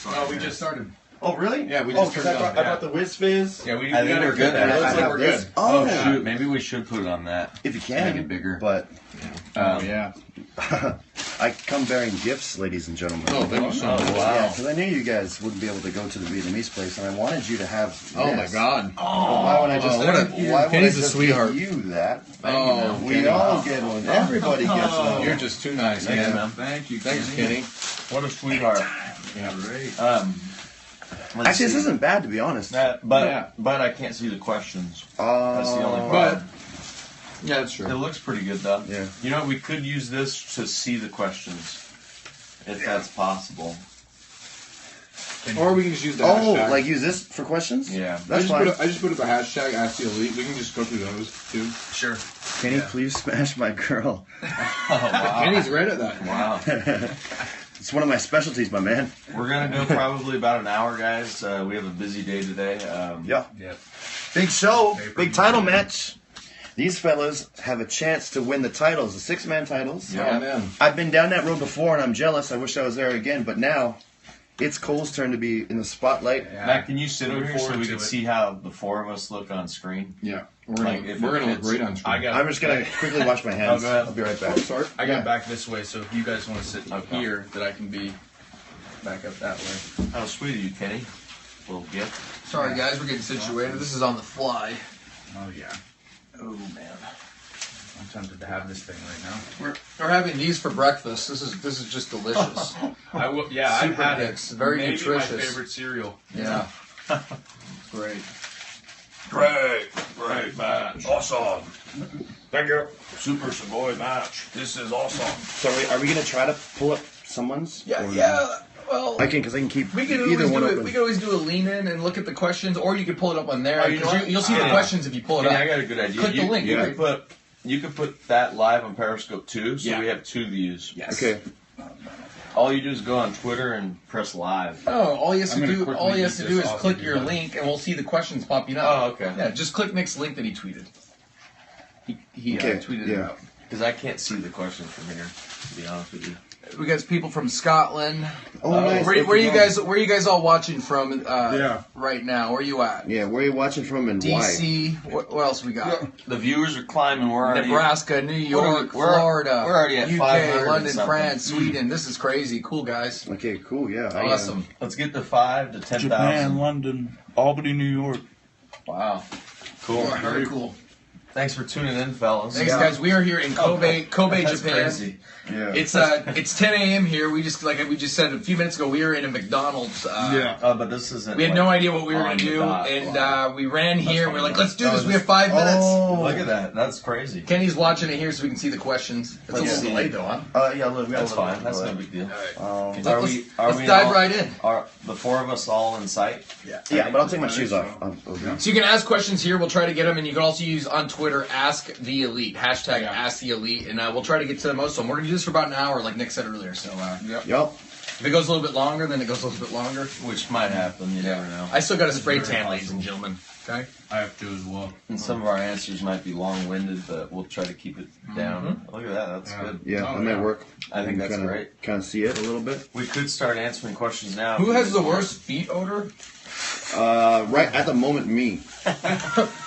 No, we just started. Oh, really? Yeah, we just turned it on. I brought the Whiz Fizz. Yeah, we I think we're good at it. It looks like we're good. Oh, shoot. Maybe we should put it on that. If you can. Make it bigger. But yeah. I come bearing gifts, ladies and gentlemen. Oh, thank you so much. wow. Yeah, because I knew you guys wouldn't be able to go to the Vietnamese place, and I wanted you to have Oh, this. my God. Well, why would I just, why would Kenny's I a just sweetheart. give you that? Oh, We all get one. Everybody gets one. You're just too nice, Thanks, man. man. Thank you, Thanks, Kenny. What a sweetheart. Yeah. Great. Let's Actually, this see. isn't bad, to be honest. But I can't see the questions. That's the only problem. Yeah, that's true. It looks pretty good, though. Yeah. You know, we could use this to see the questions, if that's possible. Or we can just use the Oh, hashtag. like use this for questions? Yeah. That's fine. I just put up a hashtag, Ask the Elite. We can just go through those, too. Sure. Kenny, please smash my girl. Oh, wow. Kenny's right at that. Wow. It's one of my specialties, my man. We're going to go probably about an hour, guys. We have a busy day today. Yeah. Yep. Big show, big title match. These fellas have a chance to win the titles, the 6-man titles. Yeah. Oh, man. I've been down that road before, and I'm jealous. I wish I was there again, but now it's Cole's turn to be in the spotlight. Yeah. Matt, can you sit over Looking here so forward we to can it. see how the four of us look on screen? Yeah. We're Like, going if to it look fits. great on screen. I'm just going to quickly wash my hands. Oh, go ahead. I'll be right back. Oh, sorry. I got Yeah. back this way, so if you guys want to sit Okay. here, that I can be back up that way. How sweet of you, Kenny. Little gift. Sorry, guys, we're getting situated. This is on the fly. Oh yeah. Oh man, I'm tempted to have this thing right we're having these for breakfast. This is just delicious. now. I will. Yeah, I've Super had Dicks, it. very Maybe nutritious. my favorite cereal. Yeah, great. Great match. Awesome. Thank you. Super Savoy match. This is awesome. So are we going to try to pull up someone's? Yeah, Or- yeah. Well, I can, because I can keep we could either always one do it. open. We could always do a lean in and look at the questions, or you could pull it up on there. Oh, you know 'cause what? you'll see the questions if you pull it Kenny, up. I got a good idea. Click the link. You could put that live on Periscope too, so Yeah. we have 2 views. Yes. Okay. All you do is go on Twitter and press live. Oh, all he has I'm to gonna do, quickly all he has to eat do this is off click of your your- link, and we'll see the questions popping up. Oh, okay. Yeah, just click Nick's link that he tweeted. He Okay, tweeted yeah. it out. Because I can't see the questions from here, to be honest with you. We got people from Scotland. Oh, nice. Where you guys? Where you guys all watching from? Yeah. Right now, where you at? Yeah, where are you watching from and why? DC. What else we got? The viewers are climbing. We're already... Nebraska, New York, Florida, we're already at UK, 500 London, something. France, Sweden. This is crazy. Cool guys. Okay, cool, yeah. Awesome. Let's get to 5 to 10,000. Japan, London, Albany, New York. Wow. Cool. Very cool. Thanks for tuning in, fellas. Thanks, guys. We are here in Kobe, That's Japan. crazy. Yeah. It's 10 a.m. here. We just said a few minutes ago, we were in a McDonald's. But this isn't. We had no idea what we were on going to the do, dot. and we ran here. We're like, let's do this. Oh, We have 5 minutes. Oh. Look at that. That's crazy. Kenny's watching it here so we can see the questions. It's a Let's little see. delayed, though, huh? Yeah, look, we got That's a little fine. That's bit no of big deal. that. Let's dive right in. Are the 4 of us all in sight? Yeah, but I'll take my shoes off. So you can ask questions here. We'll try to get them, and you can also use on Twitter, Ask the Elite, hashtag Ask the Elite, and we'll try to get to most of them. We're going to do this for about an hour, like Nick said earlier. So Yup. if it goes a little bit longer, then it goes a little bit longer. Which might happen. You never know. I still got a spray tan, ladies and gentlemen. Okay. I have to as well. And some of our answers might be long-winded, but we'll try to keep it down. Look at that. That's good. Yeah, Oh, I'm at yeah. work. I think that's great. Kind of see it a little bit. We could start answering questions now. Who has the worst feet odor? Right at the moment, me.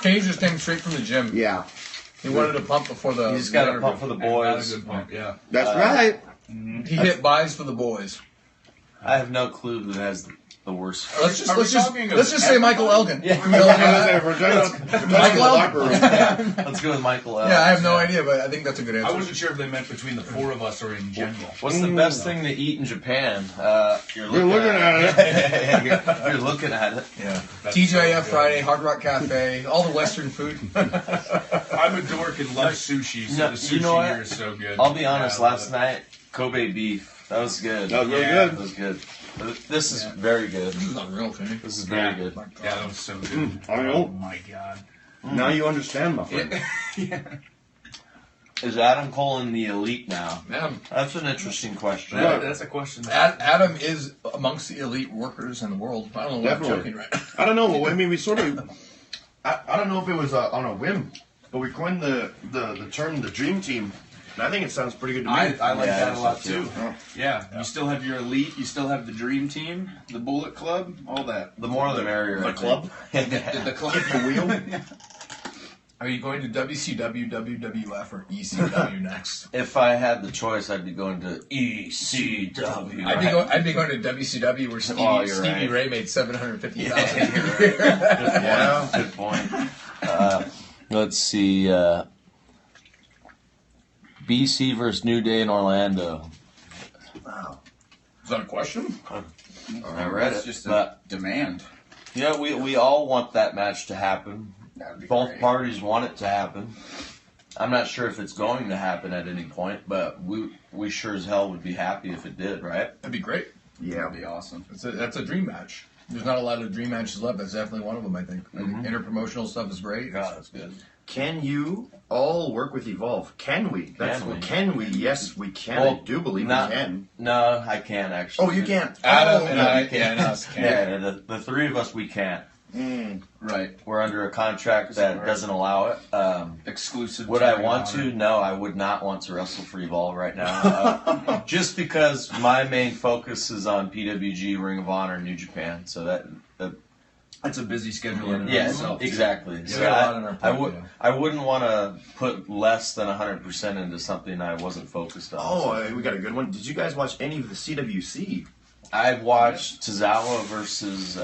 Kenny just came straight from the gym. Yeah, He wanted a pump before the. You just got to pump for the Not a boys. good pump. Yeah. that's right. He hit buys for the boys. I have no clue who has the worst. Let's Are we just talking say Michael Elgin. Yeah. Michael Elgin. Let's go with Michael L. Yeah, I have no idea, but I think that's a good I answer. wasn't sure if they meant between the 4 of us or in general. What's the best thing to eat in Japan? You're We're looking at it. You're looking at it. Yeah. That's TJF so good. Friday, Hard Rock Cafe, all the Western food. I'm a dork and love sushi, so No, the sushi you know what? here is so good. I'll be honest. Yeah, I love Last it. night, Kobe beef. That was good. That was really Yeah. good. That was good. This is very good. This is unreal, Kenny. This is very good. Yeah, that was so good. I know. Oh my god. Now you understand, my friend. Is Adam Cole in the elite now? Man, That's an interesting question. That's a question. Adam is amongst the elite workers in the world. I don't know why I'm Definitely. joking right now. I don't know. I mean, we sort of. I don't know if it was on a whim, but we coined the term the Dream Team I think it sounds pretty good to me. I like Yeah, that a lot so too. Yeah, you still have your elite, you still have the dream team, the Bullet Club, all that. The more the merrier. The I club? think. The club. The wheel? Are you going to WCW, WWF, or ECW next? If I had the choice, I'd be going to ECW. I'd be going to WCW where Oh, Stevie you're right. Ray made $750,000 Yeah, a you're year. Yeah. Good point. Let's see. BC versus New Day in Orlando. Wow. Is that a question? I read It's it. just But a demand. yeah, we all want that match to happen. That'd be Both great. parties want it to happen. I'm not sure if it's going to happen at any point, but we sure as hell would be happy if it did, right? That'd be great. Yeah. That'd be awesome. That's a dream match. There's not a lot of dream matches left. That's definitely one of them, I think. I think interpromotional stuff is great. God, that's good. Can you all work with Evolve? Can we? Can we? Yes, we can. Well, I do believe not- we can. No, I can't actually. Oh, you can't. Adam Oh, and yeah. I can. Us can. Yeah, the three of us, we can't. Right. We're under a contract that doesn't allow it. Exclusive. Would I want to? No, I would not want to wrestle for Evolve right now. Just because my main focus is on PWG, Ring of Honor, New Japan. So that That's a busy schedule in and of yeah, itself. exactly. Yeah, So we got a lot on our plate, I wouldn't want to put less than 100% into something I wasn't focused on. Oh, we got a good one. Did you guys watch any of the CWC? I watched Cesaro versus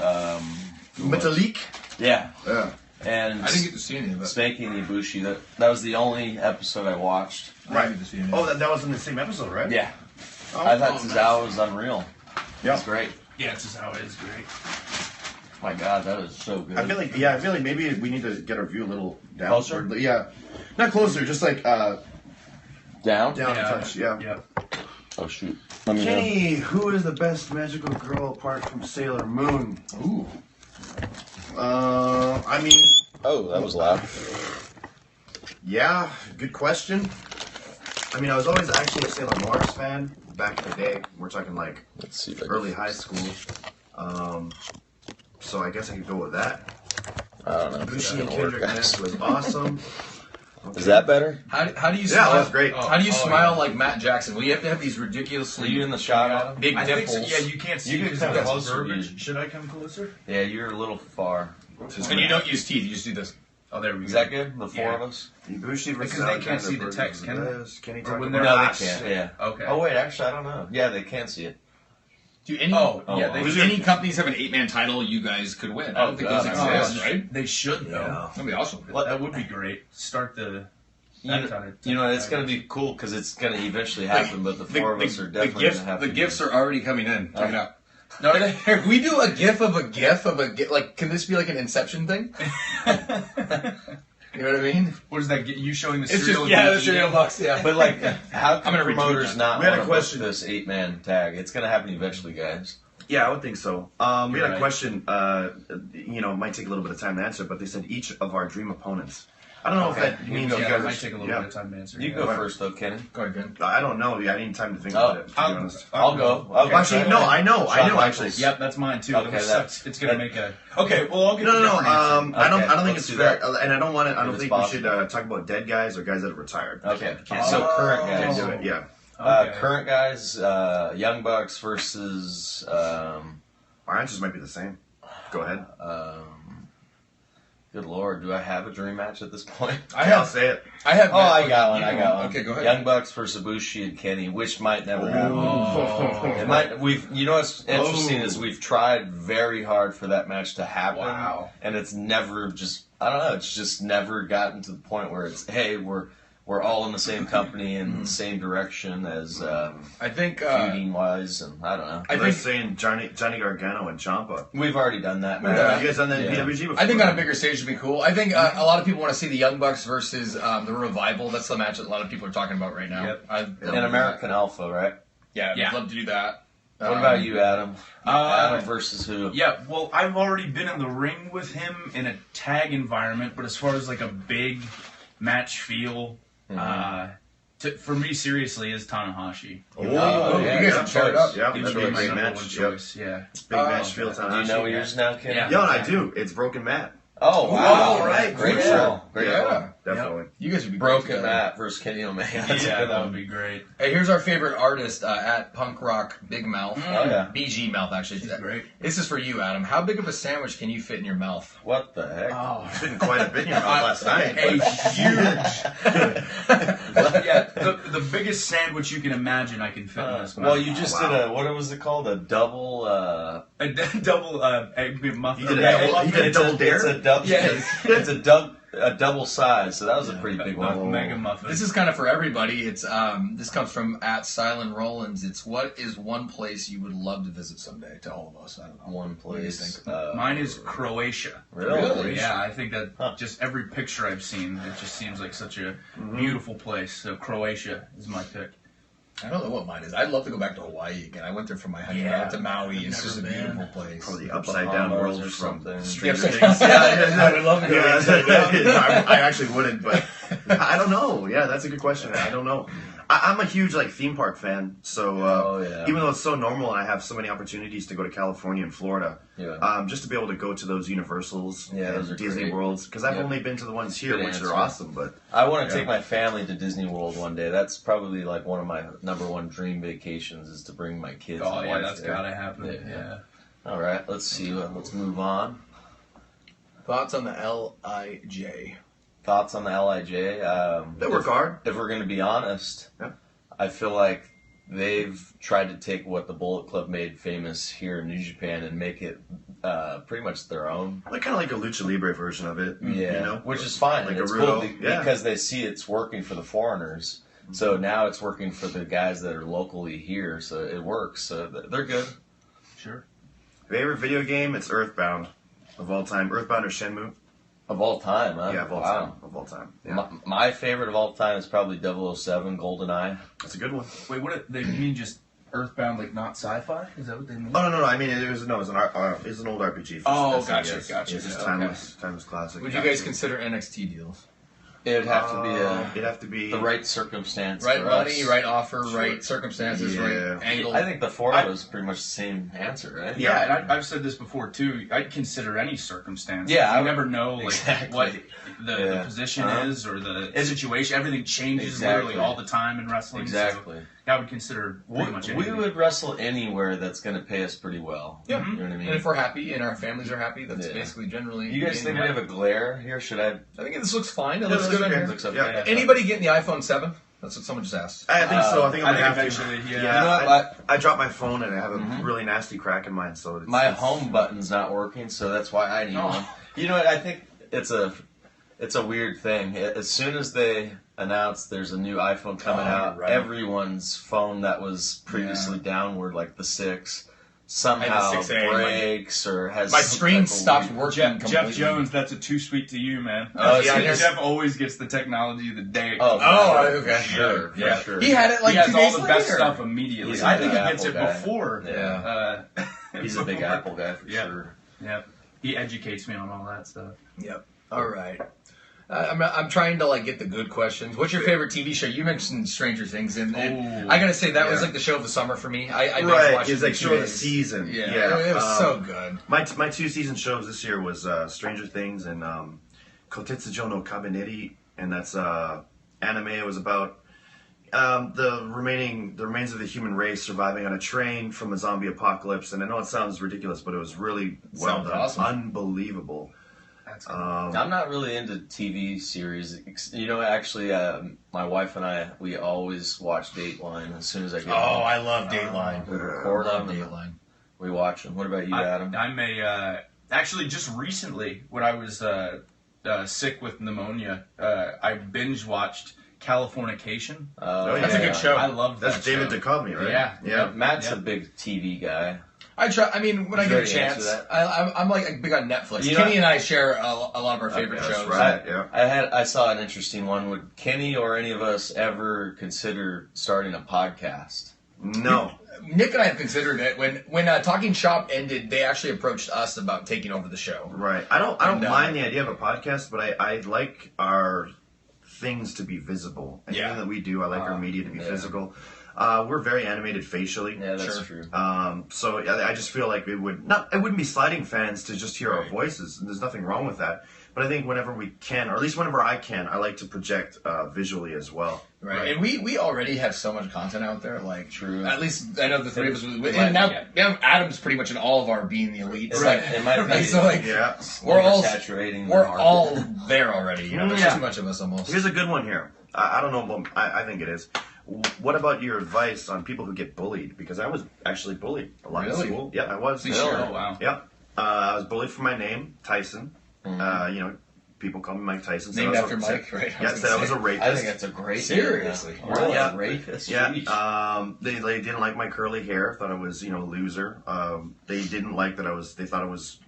Metalik? yeah, Yeah. and I didn't get to see any of it. Spanking Ibushi. That was the only episode I watched. I didn't get to see any of it. Oh, that was in the same episode, right? Yeah, Oh, I thought Cesaro was unreal. Yeah. It's great. Yeah, it's just how it is great. My God, that is so good. I feel like maybe we need to get our view a little down. Closer? Or, yeah. Not closer, just like down. down a touch, yeah. Yeah. Oh shoot. Let me know. Kenny, who is the best magical girl apart from Sailor Moon? Ooh. I mean, Oh, that was loud. yeah, good question. I mean, I was always actually a Sailor Mars fan back in the day. We're talking like Let's see if I early high school. So I guess I could go with that. I don't know. if Bushi that's and gonna work, Kendrick guys. match was awesome. Is that better? How do you Yeah, smile? that was great. How do you Oh, smile yeah. like Matt Jackson? Well, you have to have these Are ridiculously you in the shot at him? big I think nipples. so. Yeah, you can't see You can because come of the closer, verbiage. dude. Should I come closer? Yeah, you're a little far. And you don't use teeth. You just do this. Oh, there we go. Is that good? The four Yeah. of us? Ibushi versus Because they can't Alexander see the versus text, can they? Valdez. Can he Or talk when about they're No, they not- can't. Yeah. Okay. Oh wait, actually, I don't know. Yeah, they can see it. Do any Oh, Oh, yeah, wow. they if any companies have an 8-man title, you guys could win. I don't think those God, exist, no. right? They should though. Yeah. That'd be awesome. That would be great. Start the. You know, it's going to be cool because it's going to eventually happen, but the four of us are definitely going to have the to gifts do it. are already coming in. Check it out. No, can we do a gif of a gif of a gif? Like, can this be like an Inception thing? You know what I mean? What is that? You showing the It's cereal? just and the cereal eating? box. Yeah. But like, how I'm can gonna retweet promoters that. not We had a want to book question. this 8-man tag? It's going to happen eventually, guys. Yeah, I would think so. We had a Right. question. It might take a little bit of time to answer, but they said each of our dream opponents. I don't know Okay. if that means go you Yeah, guys. that might take a little yeah. bit of time to answer. You yeah. go first, though, Kenny. Go ahead, Ben. I don't know. I need time to think Oh, about it. To be honest. I'll go. Okay. Actually, no. I know. I Shawn know. Michaels. Actually. Yep, that's mine too. Okay, Okay, that's- it's gonna make a. Okay, well I'll get No, a no, no. different answer. I don't. I don't think let's it's do fair, that. and I don't want it. I If don't it's think we should possible. talk about dead guys or guys that have retired. Okay. Can't So do it. current Can't guys. do it. Yeah. Okay. Current guys, Young Bucks versus Our answers might be the same. Go ahead. good lord, do I have a dream match at this point? I'll say it. I have. Oh, I got one. I You got one. Okay, go ahead. Young Bucks versus Ibushi and Kenny, which might never happen. Oh. It might. You know what's interesting is we've tried very hard for that match to happen. Wow. And it's never just. I don't know. It's just never gotten to the point where it's hey, we're all in the same company and the same direction as I think. feuding wise, and I don't know. I They're think. saying Johnny Gargano and Ciampa. We've already done that match. Yeah. You guys done that in Yeah. PWG before? I think on a bigger stage would be cool. I think a lot of people want to see the Young Bucks versus the Revival. That's the match that a lot of people are talking about right now. Yep. And American Alpha, right? Yeah, Yeah. I'd love to do that. What about you, Adam? Uh, Adam versus who? Yeah, well, I've already been in the ring with him in a tag environment, but as far as like a big match feel, for me, seriously, is Tanahashi. Oh, yeah, you guys good are fired choice. up. Yeah, He that's would a be my big number match. one Yep. choice. Yeah. Big match. Feel Do you know yours now, Kenny? Yeah. Yeah, I do. It's Broken Matt. Oh, wow. All right, Great cool. show. Great Yeah. show. Definitely. You guys would be Broken great Matt versus Kenny Omega. That's a Yeah, good that one. would be great. Hey, here's our favorite artist at Punk Rock Big Mouth. Oh, yeah. BG Mouth, actually. She's great. This is for you, Adam. How big of a sandwich can you fit in your mouth? What the heck? Oh, Didn't quite a bit in your mouth last night. a but- huge. Yeah, the biggest sandwich you can imagine I can fit in this mouth. Well, you just Wow. did a, what was it called? A double, double egg muffin. He did a double- he did a it's double dare? It's a double, it's a double size, so that was a pretty big one. Mega muffin. This is kind of for everybody. It's this comes from at Silent Rollins. It's what is one place you would love to visit someday? To all of us, I don't know. One What do you place. think? Mine is Croatia. Really? Yeah, I think that just every picture I've seen, it just seems like such a beautiful place. So Croatia is my pick. I don't know what mine is. I'd love to go back to Hawaii again. I went there for my honeymoon. I went to Maui. It's just a beautiful place. Probably the upside down Bahamas world or from something. Stranger Yeah, Things. I would love to go Yeah, upside down. I actually wouldn't, but I don't know. Yeah, that's a good question. I don't know. I'm a huge theme park fan, so even though it's so normal and I have so many opportunities to go to California and Florida, just to be able to go to those Universals those and are Disney great. Worlds, because I've only been to the ones here, Good which answer. are awesome. But I want to take my family to Disney World one day. That's probably like one of my number one dream vacations is to bring my kids. Oh and yeah, wife that's there. gotta happen. Yeah. All right, let's see. Let's move on. Thoughts on the LIJ? Thoughts on the LIJ? they work hard. If we're going to be honest, Yeah. I feel like they've tried to take what the Bullet Club made famous here in New Japan and make it pretty much their own. Like kind of like a lucha libre version of it. Yeah, you know? which is fine. Like It's a cool Rudo. Yeah. because they see it's working for the foreigners. So now it's working for the guys that are locally here. So it works. So they're good. Sure. Favorite video game? It's Earthbound of all time. Earthbound or Shenmue? Of all time, huh? Yeah, of all Wow. time. Of all time. Yeah. My favorite of all time is probably 007 GoldenEye. That's a good one. Wait, what? They mean just Earthbound, like not sci-fi? Is that what they mean? Oh no! I mean, it was an old RPG. For Oh, SNES. gotcha. It's just Okay. timeless classic. Would you guys consider NXT deals? It would have to be It'd have to be the right circumstance. Right for money, us. right offer, right circumstances, Yeah. right angle. I think the formula is pretty much the same answer, right? Yeah, and I've said this before too. I'd consider any circumstance. Yeah, you never know like exactly. what the Yeah. position is or the It's- situation. Everything changes Exactly. literally all the time in wrestling. Exactly. So I would consider pretty much We anything. would wrestle anywhere that's going to pay us pretty well. Yeah. You know what I mean? And if we're happy and our families are happy, that's Yeah. basically generally. You guys think we have a glare here? Should I? I think this looks fine. It Yeah, looks looks good on okay. here. Looks okay. Yeah. Anybody getting the iPhone 7? That's what someone just asked. I think so. I think I'm I gonna think have to. eventually, yeah. Yeah, You know what, I dropped my phone and I have a really nasty crack in mine. So My home button's not working, so that's why I need one. You know what? I think it's a weird thing. As soon as they announce there's a new iPhone coming out, right. everyone's phone that was previously downward, like the 6, somehow 6A, breaks or has My some screen type of stopped weird- working Jeff completely. Jones, that's a too sweet to you, man. Oh, yeah, I guess- Jeff always gets the technology the day. it Oh, comes Oh, out. okay. Sure, for Yeah. sure. He had it like he has 2 all days the later. best stuff immediately. He's a I think he big gets it Apple guy. before. Yeah. He's a big before. Apple guy for Yeah. sure. Yeah, he educates me on all that stuff. Yep. All right. I'm trying to like get the good questions. What's your favorite TV show? You mentioned Stranger Things, and Ooh. I gotta say that was Yeah. like the show of the summer for me. I binge right, watched it's it like in show 2 of the days. season. Yeah, it was so good. My 2-season shows this year was Stranger Things and Kotetsujo no Kabineti, and that's anime. It was about the remains of the human race surviving on a train from a zombie apocalypse. And I know it sounds ridiculous, but it was really well Sounds done, awesome. unbelievable. That's good. I'm not really into TV series. You know, actually, my wife and I, we always watch Dateline as soon as I get home. I love Dateline. We record love them and Dateline. we watch them. What about you, Adam? I'm a actually just recently when I was sick with pneumonia, I binge watched Californication. Oh, That's a yeah. good show. I love that. That's David show. Duchovny, right? Yeah. Yeah. Matt's Yeah. a big TV guy. I try. I mean, when I get a Sure, you chance, answer I'm like big on Netflix. You know- Kenny and I share a lot of our favorite That's shows. right. Yeah. I saw an interesting one. Would Kenny or any of us ever consider starting a podcast? No. Nick and I have considered it. When Talking Shop ended, they actually approached us about taking over the show. Right. I don't And, mind the idea of a podcast, but I like our things to be visible. Yeah. Anything that we do, I like our media to be yeah. physical. We're very animated facially. Yeah, that's Sure. true. So I just feel like it wouldn't be sliding fans to just hear our Right. voices. And there's nothing wrong with that. But I think whenever we can, or at least whenever I can, I like to project visually as well. Right. And we already have so much content out there. Like, True. At least I know the three of us. And now Adam's pretty much in all of our Being the Elite. It's like, it might be So, like, we're all saturating. We're all there already. You know, there's too much of us almost. Here's a good one here. I don't know, but I think it is. What about your advice on people who get bullied? Because I was actually bullied a lot in school. Yeah, I was. Sure. Oh, wow. Yep. I was bullied for my name, Tyson. You know, people call me Mike Tyson. Named after Mike, right? Yeah, said I was a rapist. I think that's a great. Seriously. Really? Yeah. Rapist. Yeah. They didn't like my curly hair. Thought I was, a loser. They didn't like that I was. They thought I was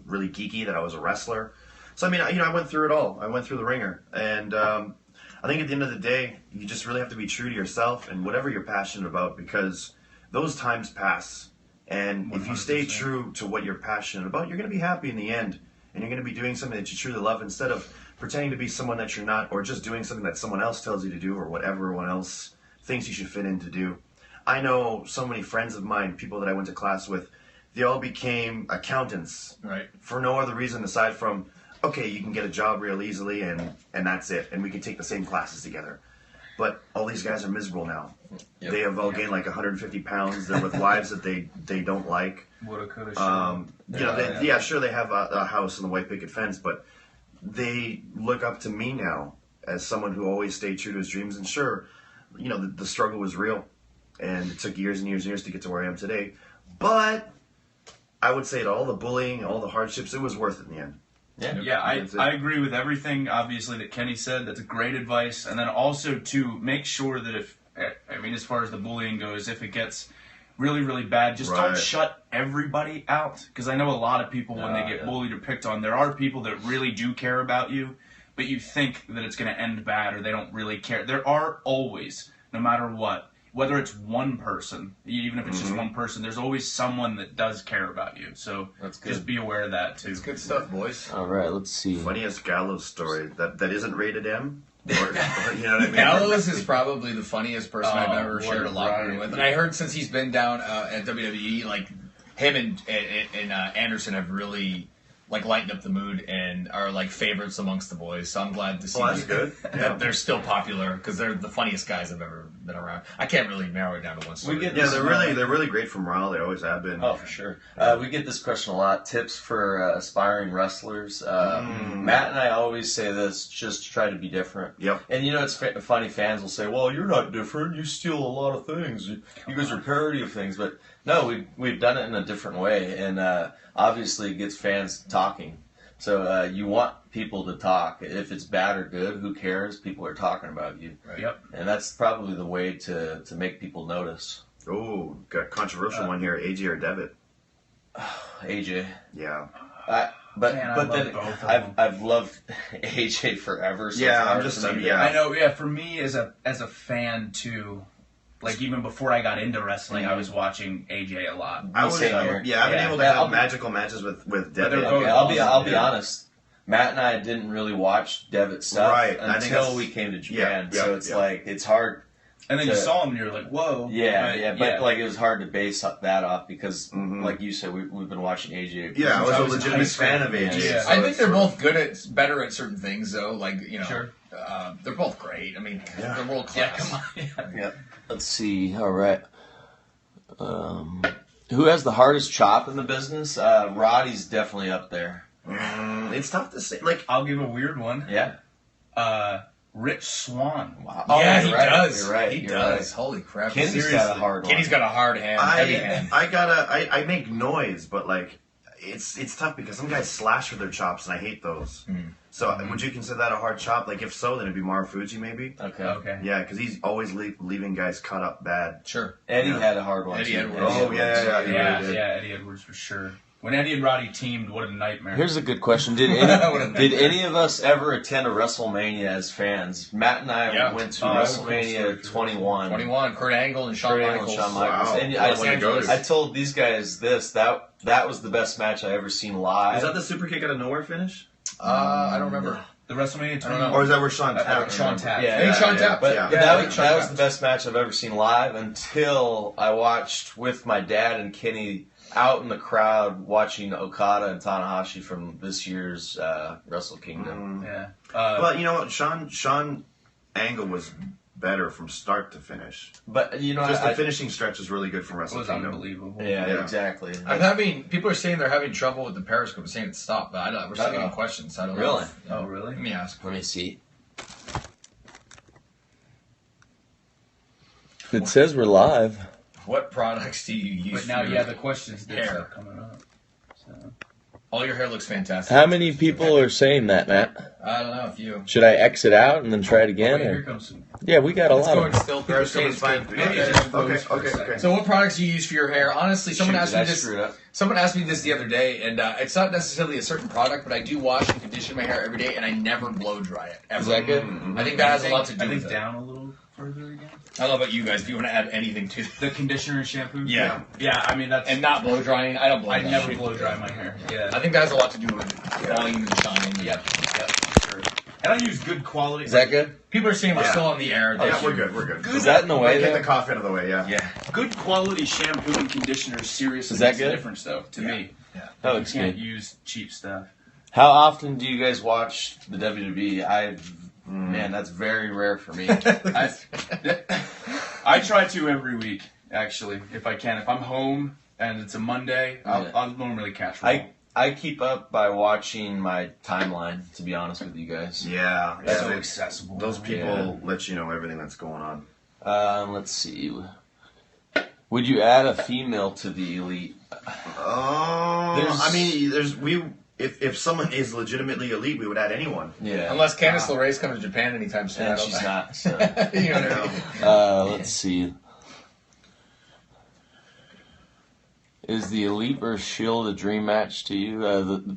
really geeky. That I was a wrestler. So I mean, I went through it all. I went through the ringer, and I think at the end of the day, you just really have to be true to yourself and whatever you're passionate about, because those times pass. And if you stay 100%. true to what you're passionate about, you're going to be happy in the end. And you're going to be doing something that you truly love instead of pretending to be someone that you're not, or just doing something that someone else tells you to do, or what everyone else thinks you should fit in to do. I know so many friends of mine, people that I went to class with, they all became accountants. Right. For no other reason aside from, okay, you can get a job real easily and that's it. And we can take the same classes together. But all these guys are miserable now. Yep. They have all gained like 150 pounds. They're with wives that they don't like. Woulda, coulda, shoulda. Sure, they have a house and the white picket fence, but they look up to me now as someone who always stayed true to his dreams. And sure, the struggle was real, and it took years and years and years to get to where I am today. But I would say that all the bullying, all the hardships, it was worth it in the end. Yeah, I agree with everything, obviously, that Kenny said. That's great advice. And then also to make sure that as far as the bullying goes, if it gets really, really bad, just don't shut everybody out. Because I know a lot of people, when they get bullied or picked on, there are people that really do care about you, but you think that it's going to end bad or they don't really care. There are always, no matter what, whether it's one person, even if it's just one person, there's always someone that does care about you. So just be aware of that, too. It's good stuff, boys. All right, let's see. Funniest Gallows story that isn't rated M? Or, you know what I mean? Gallows is probably the funniest person I've ever shared a locker room right. with. And I heard since he's been down at WWE, like, him and Anderson have really lightened up the mood and are favorites amongst the boys. So I'm glad to see that's good. that they're still popular because they're the funniest guys I've ever been around. I can't really narrow it down to one story. They're really great for morale. They always have been. Oh, for sure. We get this question a lot. Tips for aspiring wrestlers. Matt and I always say this, just try to be different. Yep. And it's funny, fans will say, well, you're not different. You steal a lot of things. You guys are parody of things. But no, we've done it in a different way. And obviously it gets fans talking. So you want people to talk. If it's bad or good, who cares? People are talking about you. Right. Yep. And that's probably the way to make people notice. Oh, got a controversial one here. AJ or Devitt? AJ. Yeah. But Man, I love then both of them. I've loved AJ forever. So Yeah, it's hard I'm just for me saying, to- yeah. I know, yeah, for me as a fan, too, even before I got into wrestling, I was watching AJ a lot. I've been able to have magical matches with Devitt. both I'll be honest. Matt and I didn't really watch Devitt's stuff until we came to Japan. So it's it's hard. And then you saw him and you're like, whoa. But it was hard to base that off because, like you said, we've been watching AJ. Yeah, I was a legitimate fan of AJ. Yeah. So I think they're both better at certain things, though. Sure. They're both great. I mean, they're world class. Yeah. Let's see. All right. Who has the hardest chop in the business? Roddy's definitely up there. It's tough to say. I'll give a weird one. Yeah. Rich Swann. Wow. Yeah, you're he right. does. You're right. He You're does. right. Holy crap. Kenny's got a hard one. Kenny's got a hard hand. Heavy hand. I make noise, but it's tough because some guys slash with their chops, and I hate those. So would you consider that a hard chop? If so, then it'd be Marufuji maybe. Okay. Yeah, because he's always leaving guys cut up bad. Sure. Eddie had a hard one. Eddie too. Edwards. Oh, yeah, he really did. Eddie Edwards for sure. When Eddie and Roddy teamed, what a nightmare. Here's a good question. Did any of us ever attend a WrestleMania as fans? Matt and I went to WrestleMania 21. 21, Kurt Angle and Shawn Michaels. Wow. And Los Angeles. I told these guys this. That was the best match I ever seen live. Is that the super kick out of nowhere finish? I don't remember. The WrestleMania I don't tournament. know. Or is that where Sean Tapp? Sean Tapp. Yeah, I think Sean Tapp. But, Yeah. but Yeah, I that, think was, Sean that was Tapp. the best match I've ever seen live until I watched with my dad and Kenny out in the crowd watching Okada and Tanahashi from this year's Wrestle Kingdom. Yeah. Well, you know what? Sean Angle was better from start to finish. But you know, Just the finishing stretch was really good from It Wrestle was Kingdom. unbelievable. yeah, exactly. People are saying they're having trouble with the Periscope, saying it's stopped, but we're still getting questions. I don't know. Really? Oh, really? Let me ask. Let me see. It says we're live. What products do you use? But now, for your the questions did hair. start coming up. So. All your hair looks fantastic. How many people are saying that, Matt? I don't know if you. Should I exit out and then try it again? Wait, or- here comes some. Yeah, we got a It's lot going of still. People are Periscope saying is it's fine. good. Okay, okay. So, what products do you use for your hair? Honestly, someone asked me I this. screwed up. Someone asked me this the other day, and it's not necessarily a certain product, but I do wash and condition my hair every day, and I never blow dry it. Ever. Is that good? I think that has a lot to do I with think it. down a little further again. I don't know about you guys. Do you want to add anything to The conditioner and shampoo. Yeah. Yeah. I mean that's. and not blow drying? I don't blow I dry. never blow dry my hair. Yeah. I think that has a lot to do with volume and shine. Yep. For sure. And I use good quality. Is that good? People are saying we're Yeah. still on the air. Yeah, we're good. We're good. Is that in the way? Get the There? cough out of the way. Yeah. Yeah. Good quality shampoo and conditioner seriously Is that makes a good? difference, though, to me. That You looks can't good. use cheap stuff. How often do you guys watch the WWE? Man, that's very rare for me. I try to every week, actually, if I can. If I'm home and it's a Monday, I'll normally catch Raw. I keep up by watching my timeline, to be honest with you guys. Yeah. It's so they- accessible. Those people let you know everything that's going on. Let's see. Would you add a female to the elite? I mean, if someone is legitimately elite, we would add anyone. Yeah. Unless Candice LeRae's coming to Japan anytime soon. I And don't she's know. not. So. You know what I mean? Let's see. Is the Elite versus Shield a dream match to you?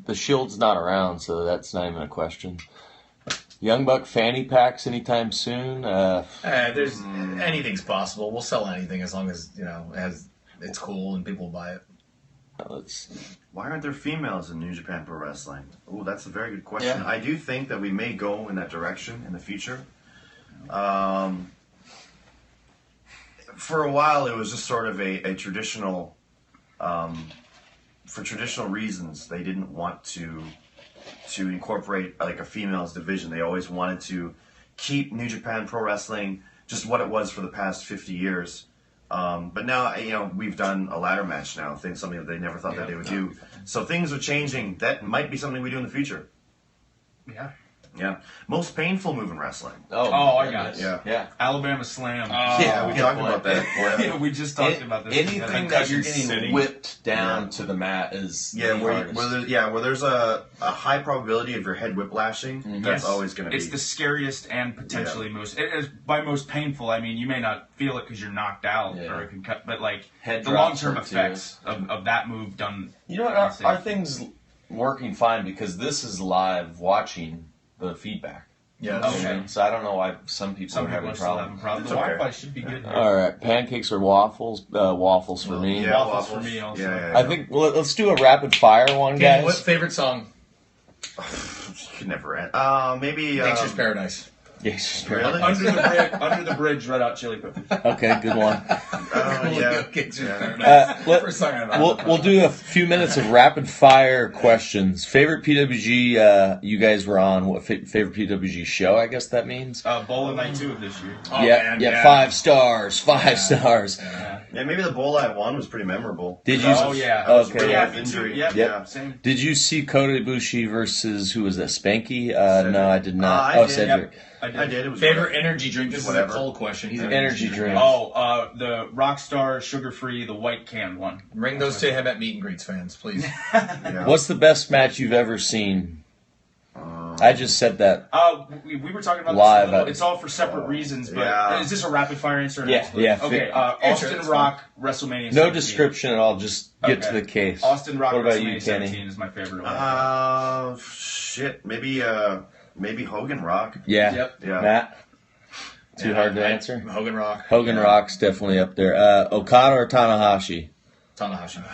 The Shield's not around, so that's not even a question. Young Buck fanny packs anytime soon? There's anything's possible. We'll sell anything as long as it's cool and people will buy it. Let's see. Why aren't there females in New Japan Pro Wrestling? Oh, that's a very good question. Yeah. I do think that we may go in that direction in the future. For a while, it was just sort of a traditional, for traditional reasons, they didn't want to incorporate like a females division. They always wanted to keep New Japan Pro Wrestling just what it was for the past 50 years. But now, we've done a ladder match now, something that they never thought that they would do. So things are changing. That might be something we do in the future. Yeah. Yeah. Most painful move in wrestling. Oh, I got it. Yeah. Yeah. Alabama Slam. Yeah, we talked about that. Yeah, we just talked about this. Anything that you're getting City. whipped down to the mat is Yeah, the where hardest. there's a high probability of your head whiplashing, that's Yes. always going to be. It's the scariest and potentially most. It is by most painful. I mean, you may not feel it because you're knocked out Yeah. or it can cut, but like Head the drops long-term hurt, too. effects of that move done. You know what? Are things working fine because this is live watching the feedback? Yeah. Okay. So I don't know why some people Some are having people still problems. having problems. It's The okay. Wi-Fi should be good. All right, pancakes or waffles? Waffles for me. Yeah, Waffles for me also. Yeah. I think let's do a rapid fire one, Kenny, guys. what favorite song? You could never end. Maybe. Gangster's Paradise. Yes. Really? Under the bridge, Red Hot Chili Peppers. Okay, good one. Yeah. Gangster's Yeah. Paradise. Let- First song I know. We'll do a few minutes of rapid fire questions. Favorite PWG you guys were on? What favorite PWG show? I guess that means. Bowl of Night 2 of this year. Oh, yeah, man, yeah, 5 stars, 5 stars. Yeah, maybe the bowl I won was pretty memorable. Did you? Oh yeah. Okay. Yeah, Yeah. injury. Yep. Yeah. Same. Did you see Cody Ibushi versus who was that? Spanky? No, I did not. I did. Cedric. I did. It was Favorite energy drink? This Whatever. is a cold question. He's an Energy drink. Oh, the Rockstar sugar-free, the white can one. Bring those to him at meet and greets, fans, please. Yeah. What's the best match you've ever seen? I just said that. We were talking about Live, this a little. It's all for separate reasons, but yeah. is this a rapid fire answer? or Yeah, next one? yeah. Okay, Answer, Austin it's Rock, WrestleMania 17. No description at all. Just get to Okay. the case. Austin Rock, What about WrestleMania you, Kenny? 17 is my favorite one. Shit. Maybe Hogan Rock. Yeah. Yep. Yeah. Matt? Too Yeah, hard to I- answer? Hogan Rock. Hogan Rock's definitely up there. Okada or Tanahashi? Tanahashi.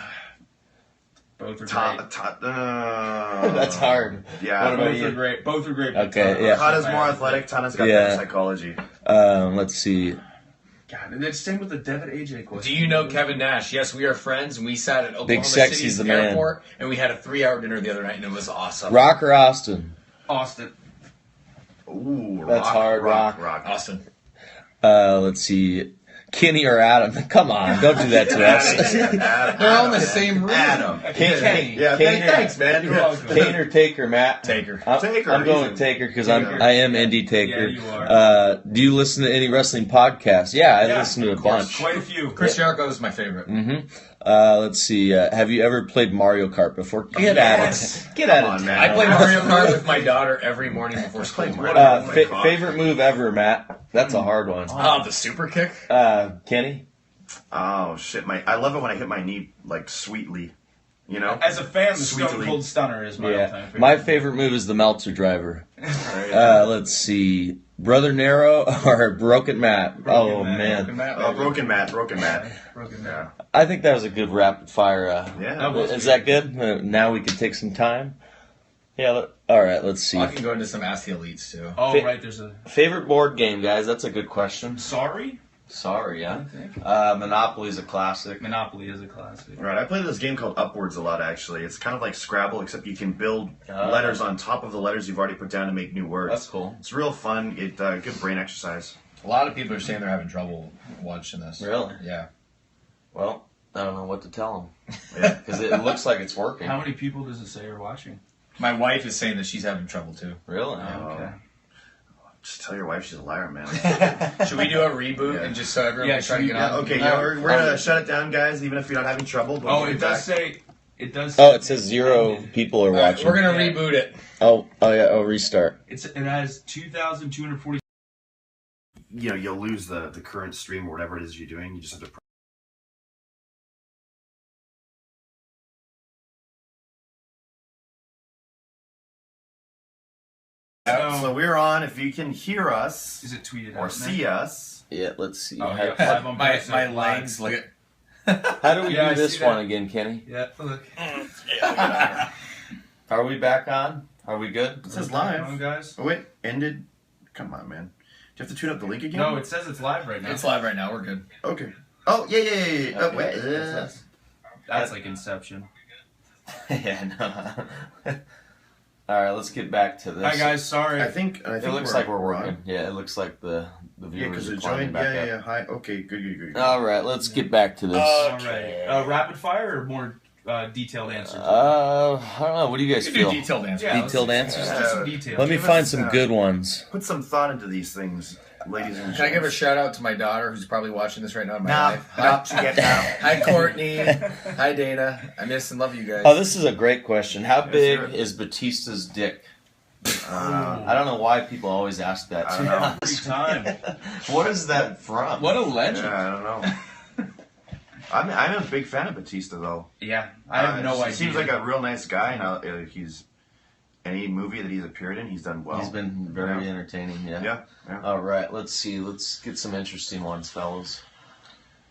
Both are great. That's hard. Yeah, What about Both you? are great. Both are great. Okay, yeah. Tana's more athletic. Tana's got Yeah. better psychology. Let's see. God, and then same with the Devitt AJ question. Do you know Kevin Nash? Yes, we are friends, and we sat at Oklahoma Big Sexy's City's the man. airport, and we had a 3-hour dinner the other night, and it was awesome. Rock or Austin? Austin. Ooh, That's hard, Rock. Austin. Let's see. Kenny or Adam? Come on, don't do that to us. They're all in the same room. Adam. Kenny. Yeah, thanks, man. You're welcome. Kane or Taker, Matt? Taker. Taker, I'm going easy. with Taker because Taker. I am Indy Taker. Yeah, you are. Do you listen to any wrestling podcasts? Yeah, I listen to a of course. bunch. Quite a few. Chris Jericho is my favorite. Let's see. Have you ever played Mario Kart before? Get out of Get out Come of on, town. man. I play Mario Kart with my daughter every morning before school. Favorite move ever, Matt? That's a hard one. The super kick. Kenny? Oh shit! I love it when I hit my knee like sweetly. You know. As a fan, the Sweetly. Stone Cold Stunner is my all-time favorite. My favorite move is the Meltzer driver. Let's see. Brother Nero or Broken Matt? Broken Man. Matt. Oh, broken Matt. Broken Matt. I think that was a good rapid fire. Yeah. Is that good? Now we can take some time. Yeah. All right. Let's see. I can go into some Ask the Elites too. Oh, right, there's a... Favorite board game, guys? That's a good question. Sorry? Sorry, yeah. Monopoly's a classic. Monopoly is a classic. Right, I play this game called Upwards a lot, actually. It's kind of like Scrabble, except you can build letters on top of the letters you've already put down to make new words. That's cool. It's real fun. Good brain exercise. A lot of people are saying they're having trouble watching this. Really? Yeah. Well, I don't know what to tell them. Yeah. Because it looks like it's working. How many people does it say are watching? My wife is saying that she's having trouble too. Really? Okay. Just tell your wife she's a liar, man. Should we do a reboot and just so everyone can try to get on? Okay, we're going to shut it down, guys, even if you're not having trouble. But Oh, we'll it be does back. say... It does Oh, it says 0 people are All right, watching. we're gonna reboot it. Oh yeah. Oh, restart. It has 2,240... You know, you'll lose the current stream or whatever it is you're doing. You just have to... So we're on. If you can hear us Is it tweeted or out? see us, Yeah. Let's see. Oh, How, yeah. Live on My Periscope, legs, live. look at. how do we Yeah, I do this see one that. again, Kenny? Yeah, look. Are we back on? Are we good? it says Come on, live. guys. Oh, wait, ended. Come on, man. Do you have to tune up the link again? No, it says it's live right now. It's live right now. We're good. Okay. Oh, yeah. Oh, Okay, wait. That's like Inception. Yeah. No. All right. Let's get back to this. Hi, guys. Sorry. I think It looks like we're working. on. Yeah. It looks like the Yeah, viewers because are it climbing joined. back up. Yeah. Hi. Okay, good. All right. Let's get back to this. All right. Rapid fire or more detailed answers? I don't know. What do you guys You can do feel? detailed answers. Yeah, Detailed let's- answers? Just some details. Let me Give find us, some good ones. Put some thought into these things, ladies and gentlemen. Can I give a shout out to my daughter who's probably watching this right now in my No, life? no, she gets out. Hi, Courtney. Hi, Dana. I miss and love you guys. Oh, this is a great question. How big sir. is Batista's dick? I don't know why people always ask that. I don't know. Every time. What is that from? What a legend. Yeah, I don't know. I'm a big fan of Batista, though. Yeah, I have no He idea. seems like a real nice guy, and he's any movie that he's appeared in, he's done well. He's been very entertaining. Yeah. Yeah. All right. Let's see. Let's get some interesting ones, fellas.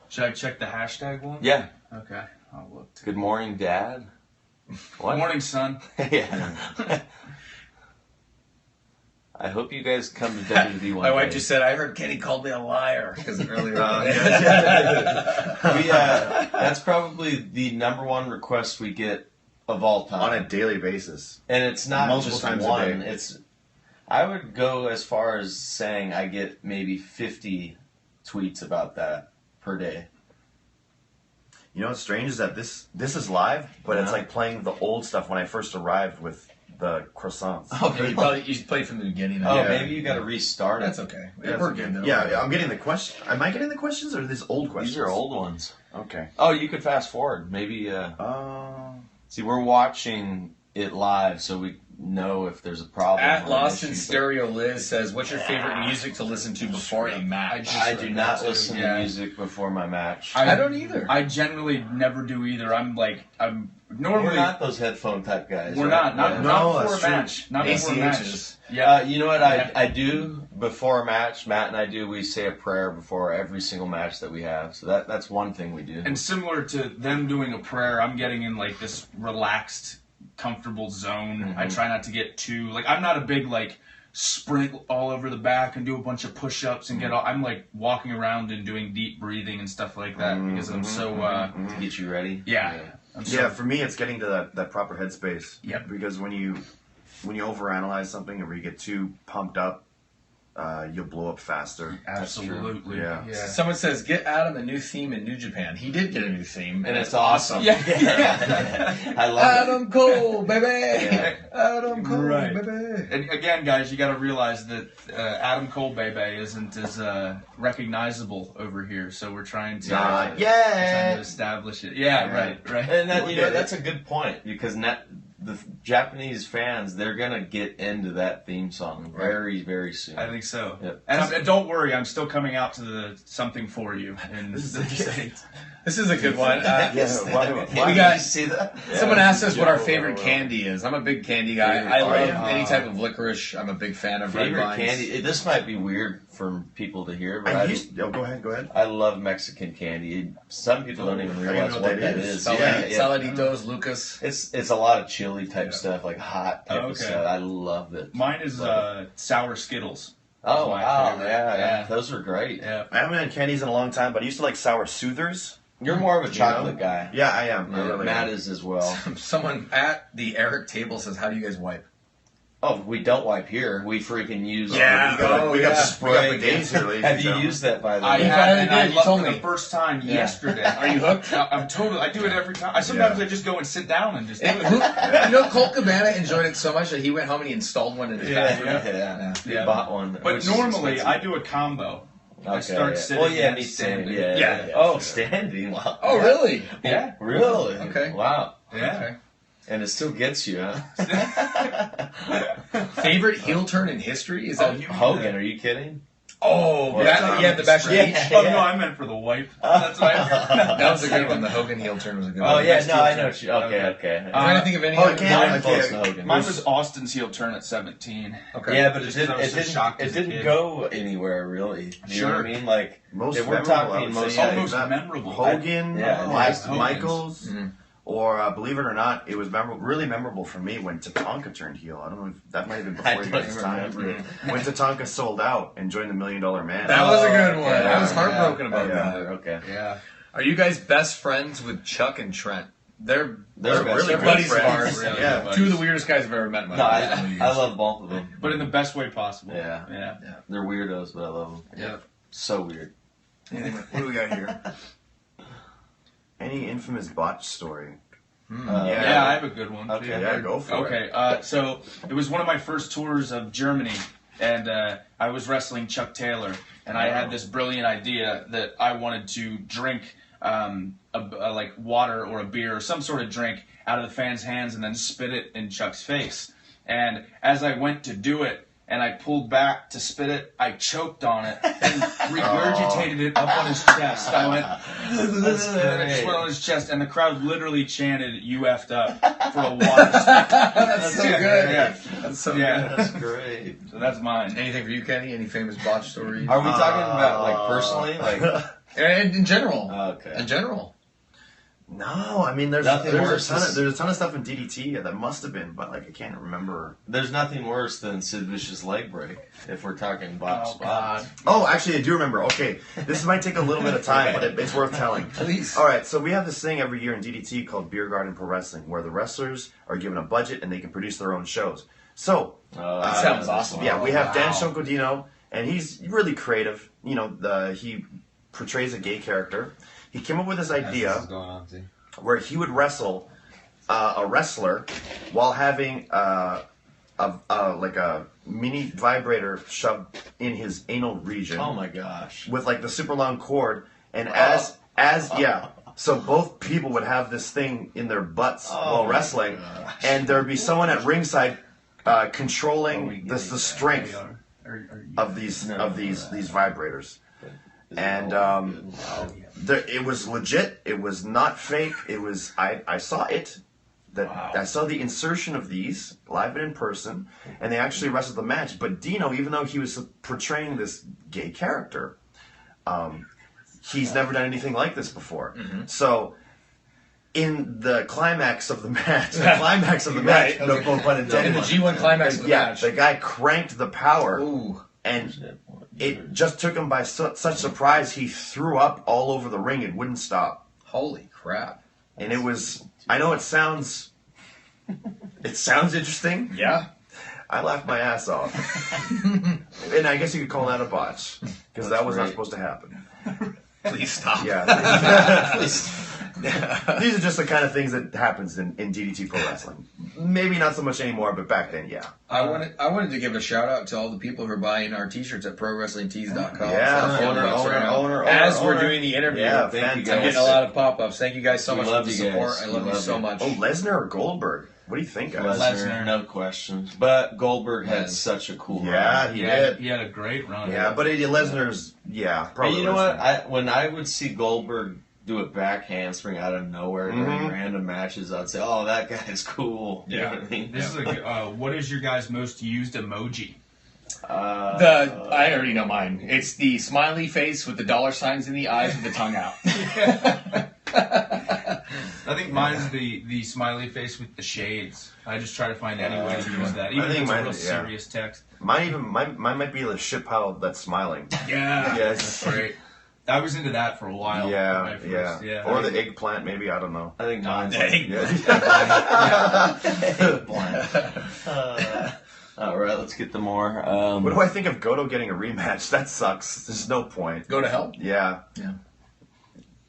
Should I check the hashtag one? Yeah. Okay, I'll look. Good morning, Dad. What? Good morning, son. Yeah. I hope you guys come to WWE one My day. wife just said, I heard Kenny called me a liar because earlier. That's probably the number one request we get of all time. On a daily basis. And it's not Multiple just times a one. day. I would go as far as saying I get maybe 50 tweets about that per day. You know what's strange is that this is live, but it's Yeah. like playing the old stuff when I first arrived with the croissants. Oh, You played from the beginning. Oh, Yeah. maybe you got to restart it. That's okay. Yeah, We're good, though. Yeah, I'm getting the question. Am I getting the questions or are these old questions? These are old ones. Okay. Oh, you could fast forward. Maybe. See, we're watching it live, so we know if there's a problem. At or an Lost in issue, Stereo Liz says, what's your favorite music to listen to before a match? I do not listen Yeah. to music before my match. I don't either. I generally never do either. I'm We're normally not those headphone type guys. we're right? not No, before that's a true. match. Not before a match. ACHs. Yeah. You know what I do before a match, Matt and I we say a prayer before every single match that we have. So that's one thing we do. And similar to them doing a prayer, I'm getting in like this relaxed, comfortable zone. Mm-hmm. I try not to get too like I'm not a big like sprint all over the back and do a bunch of push-ups and get all. I'm like walking around and doing deep breathing and stuff like that because I'm so to get you ready. yeah. Yeah, for me, it's getting to that proper headspace. Yep. Because when you overanalyze something or you get too pumped up, you'll blow up faster. Absolutely. Yeah. Someone says, get Adam a new theme in New Japan. He did get a new theme, And it's awesome. Yeah. I love Adam Cole, baby. Yeah. Adam Cole, Right. baby. And again, guys, you got to realize that Adam Cole Bebe isn't as recognizable over here, so we're trying to Not we're yet. trying to establish it. Yeah, right. it. And that, that's a good point because the Japanese fans, they're going to get into that theme song very, very soon. I think so. Yep. And don't worry, I'm still coming out to the something for you. And This is a good one. Why We did got- you see that? Someone asked us what our favorite candy is. I'm a big candy guy. I love yeah. any type of licorice. I'm a big fan of red Favorite vines. candy? This might be weird for people to hear, but Go ahead. I love Mexican candy. Some people don't even realize know what that that is. is. Saladitos, Lucas. It's a lot of chili type stuff, like hot type of Okay. stuff. I love it. mine is sour Skittles. Oh my wow, favorite. yeah, Yeah. those are great. Yeah. I haven't had candies in a long time, but I used to like sour soothers. You're more of a chocolate guy. Yeah, I am. I Yeah, really Matt am. is as well. Someone at the Eric table says, how do you guys wipe? Oh, we don't wipe here. We freaking use. We got the spray. days here, ladies Have and you gentlemen. used that by the I way? had, and I did, you loved told it me. the first time yesterday. Are you hooked? I'm totally. I do it every time. Sometimes I just go and sit down and just do And it. you know, Colt Cabana enjoyed it so much that he went home and he installed one in his bathroom. Yeah. Yeah. We bought one. But which is normally expensive. I do a combo. I Okay, start yeah. sitting. Well, yeah, and me standing. too. Yeah. Yeah. Oh, standing. Wow. Oh, really? Yeah. Really? Okay. Wow. Yeah. And it still gets you, huh? Favorite heel turn in history? Is that Hogan, are you kidding? Oh, yeah, the backstage. Yeah. Oh no, I meant for the wipe. That's what I meant. That was a good one. The Hogan heel turn was a good Oh, one. yeah, no, I know what you. Okay. I'm trying to think of any Oh, other. okay. I'm close to Hogan. Mine was Austin's heel turn at 17. Okay. Yeah, but it Just 'cause I was didn't. so shocked It as a didn't kid. go anywhere really. You know what I Sure. mean? Like Most if we're memorable, I talking would most. say, yeah, Most that- memorable. Hogan, Yeah, Hogan's. Michaels, Mhm. or believe it or not, it was really memorable for me when Tatanka turned heel. I don't know if that might have been I before you don't guys' time. remember it. When Tatanka sold out and joined the $1 Million Man. That was a good one. yeah, I was heartbroken about yeah. that. Okay. Yeah. Are you guys best friends with Chuck and Trent? They're best really good friends. buddies of ours. Really Yeah. good Two of the buddies. weirdest guys I've ever met in my No, life. I love both of them. But in the best way possible. Yeah. Yeah. They're weirdos, but I love them. Yeah. So weird. What do we got here? Any infamous Botch story? Yeah, I have a good one. Okay. too. Yeah, go for it. Okay, so it was one of my first tours of Germany, and I was wrestling Chuck Taylor, and I had this brilliant idea that I wanted to drink like water or a beer or some sort of drink out of the fans' hands and then spit it in Chuck's face. And as I went to do it, and I pulled back to spit it, I choked on it and regurgitated it up on his chest. I went, and it just went on his chest, and the crowd literally chanted, "You effed up," for a water spit. That's so good. Yeah. That's so Yeah. good. That's great. So that's mine. Anything for you, Kenny? Any famous botch stories? Are we talking about like personally? Like And in general. okay. In general. No, I mean there's Nothing worse there's a ton of stuff in DDT that must have been, but like I can't remember. There's nothing worse than Sid Vicious leg break if we're talking botch spots. Oh, actually, I do remember. Okay, this might take a little bit of time, but it's worth telling. Please. All right, so we have this thing every year in DDT called Beer Garden Pro Wrestling, where the wrestlers are given a budget and they can produce their own shows. So, That sounds awesome. yeah, we have Dan Wow. Shokodino, and he's really creative. You know, he portrays a gay character. He came up with this idea where he would wrestle a wrestler while having like a mini vibrator shoved in his anal region. Oh my gosh. With like the super long cord, and so both people would have this thing in their butts while wrestling, and there'd be someone at ringside controlling the strength of these vibrators, and it was legit. It was not fake. It was I saw it. that I saw the insertion of these live and in person, and they actually wrestled the match. But Dino, even though he was portraying this gay character, he's never done anything like this before. So in the climax of the match, no pun intended, In the G1 climax of the match. the guy cranked the power, and it just took him by such surprise, he threw up all over the ring and wouldn't stop. Holy crap. And it was, I know it sounds interesting. Yeah. I laughed my ass off. And I guess you could call that a botch, because that was not supposed to happen. Please stop. Yeah. Please. These are just the kind of things that happens in DDT Pro Wrestling. Maybe not so much anymore, but back then, yeah. I wanted to give a shout out to all the people who are buying our T-shirts at ProWrestlingTees.com. Owner. As we're doing the interview, Yeah, Thank you I'm guys. getting a lot of pop-ups. Thank you guys so We much love for the you support. guys. I love We you love so you. much. Oh, Lesnar or Goldberg? What do you think, guys? Lesnar. No question. But Goldberg had such a cool Yeah, run. he did. He had a great run. Yeah, but Lesnar's, probably. Hey, you know Lesnar. what? When I would see Goldberg do a back handspring out of nowhere during random matches, I'd say, "Oh, that guy's cool." You know what I mean? This is what is your guys' most used emoji? I already know mine. It's the smiley face with the dollar signs in the eyes with the tongue out. I think mine's the smiley face with the shades. I just try to find any way to use that, even if it's a real serious text. Mine might be the shit pile that's smiling. Yeah, Yes. that's great. I was into that for a while. Yeah. Or the the eggplant, maybe, I don't know. I think mine's all right, let's get the more. What do I think of Goto getting a rematch? That sucks. There's no point. Go to hell. Yeah.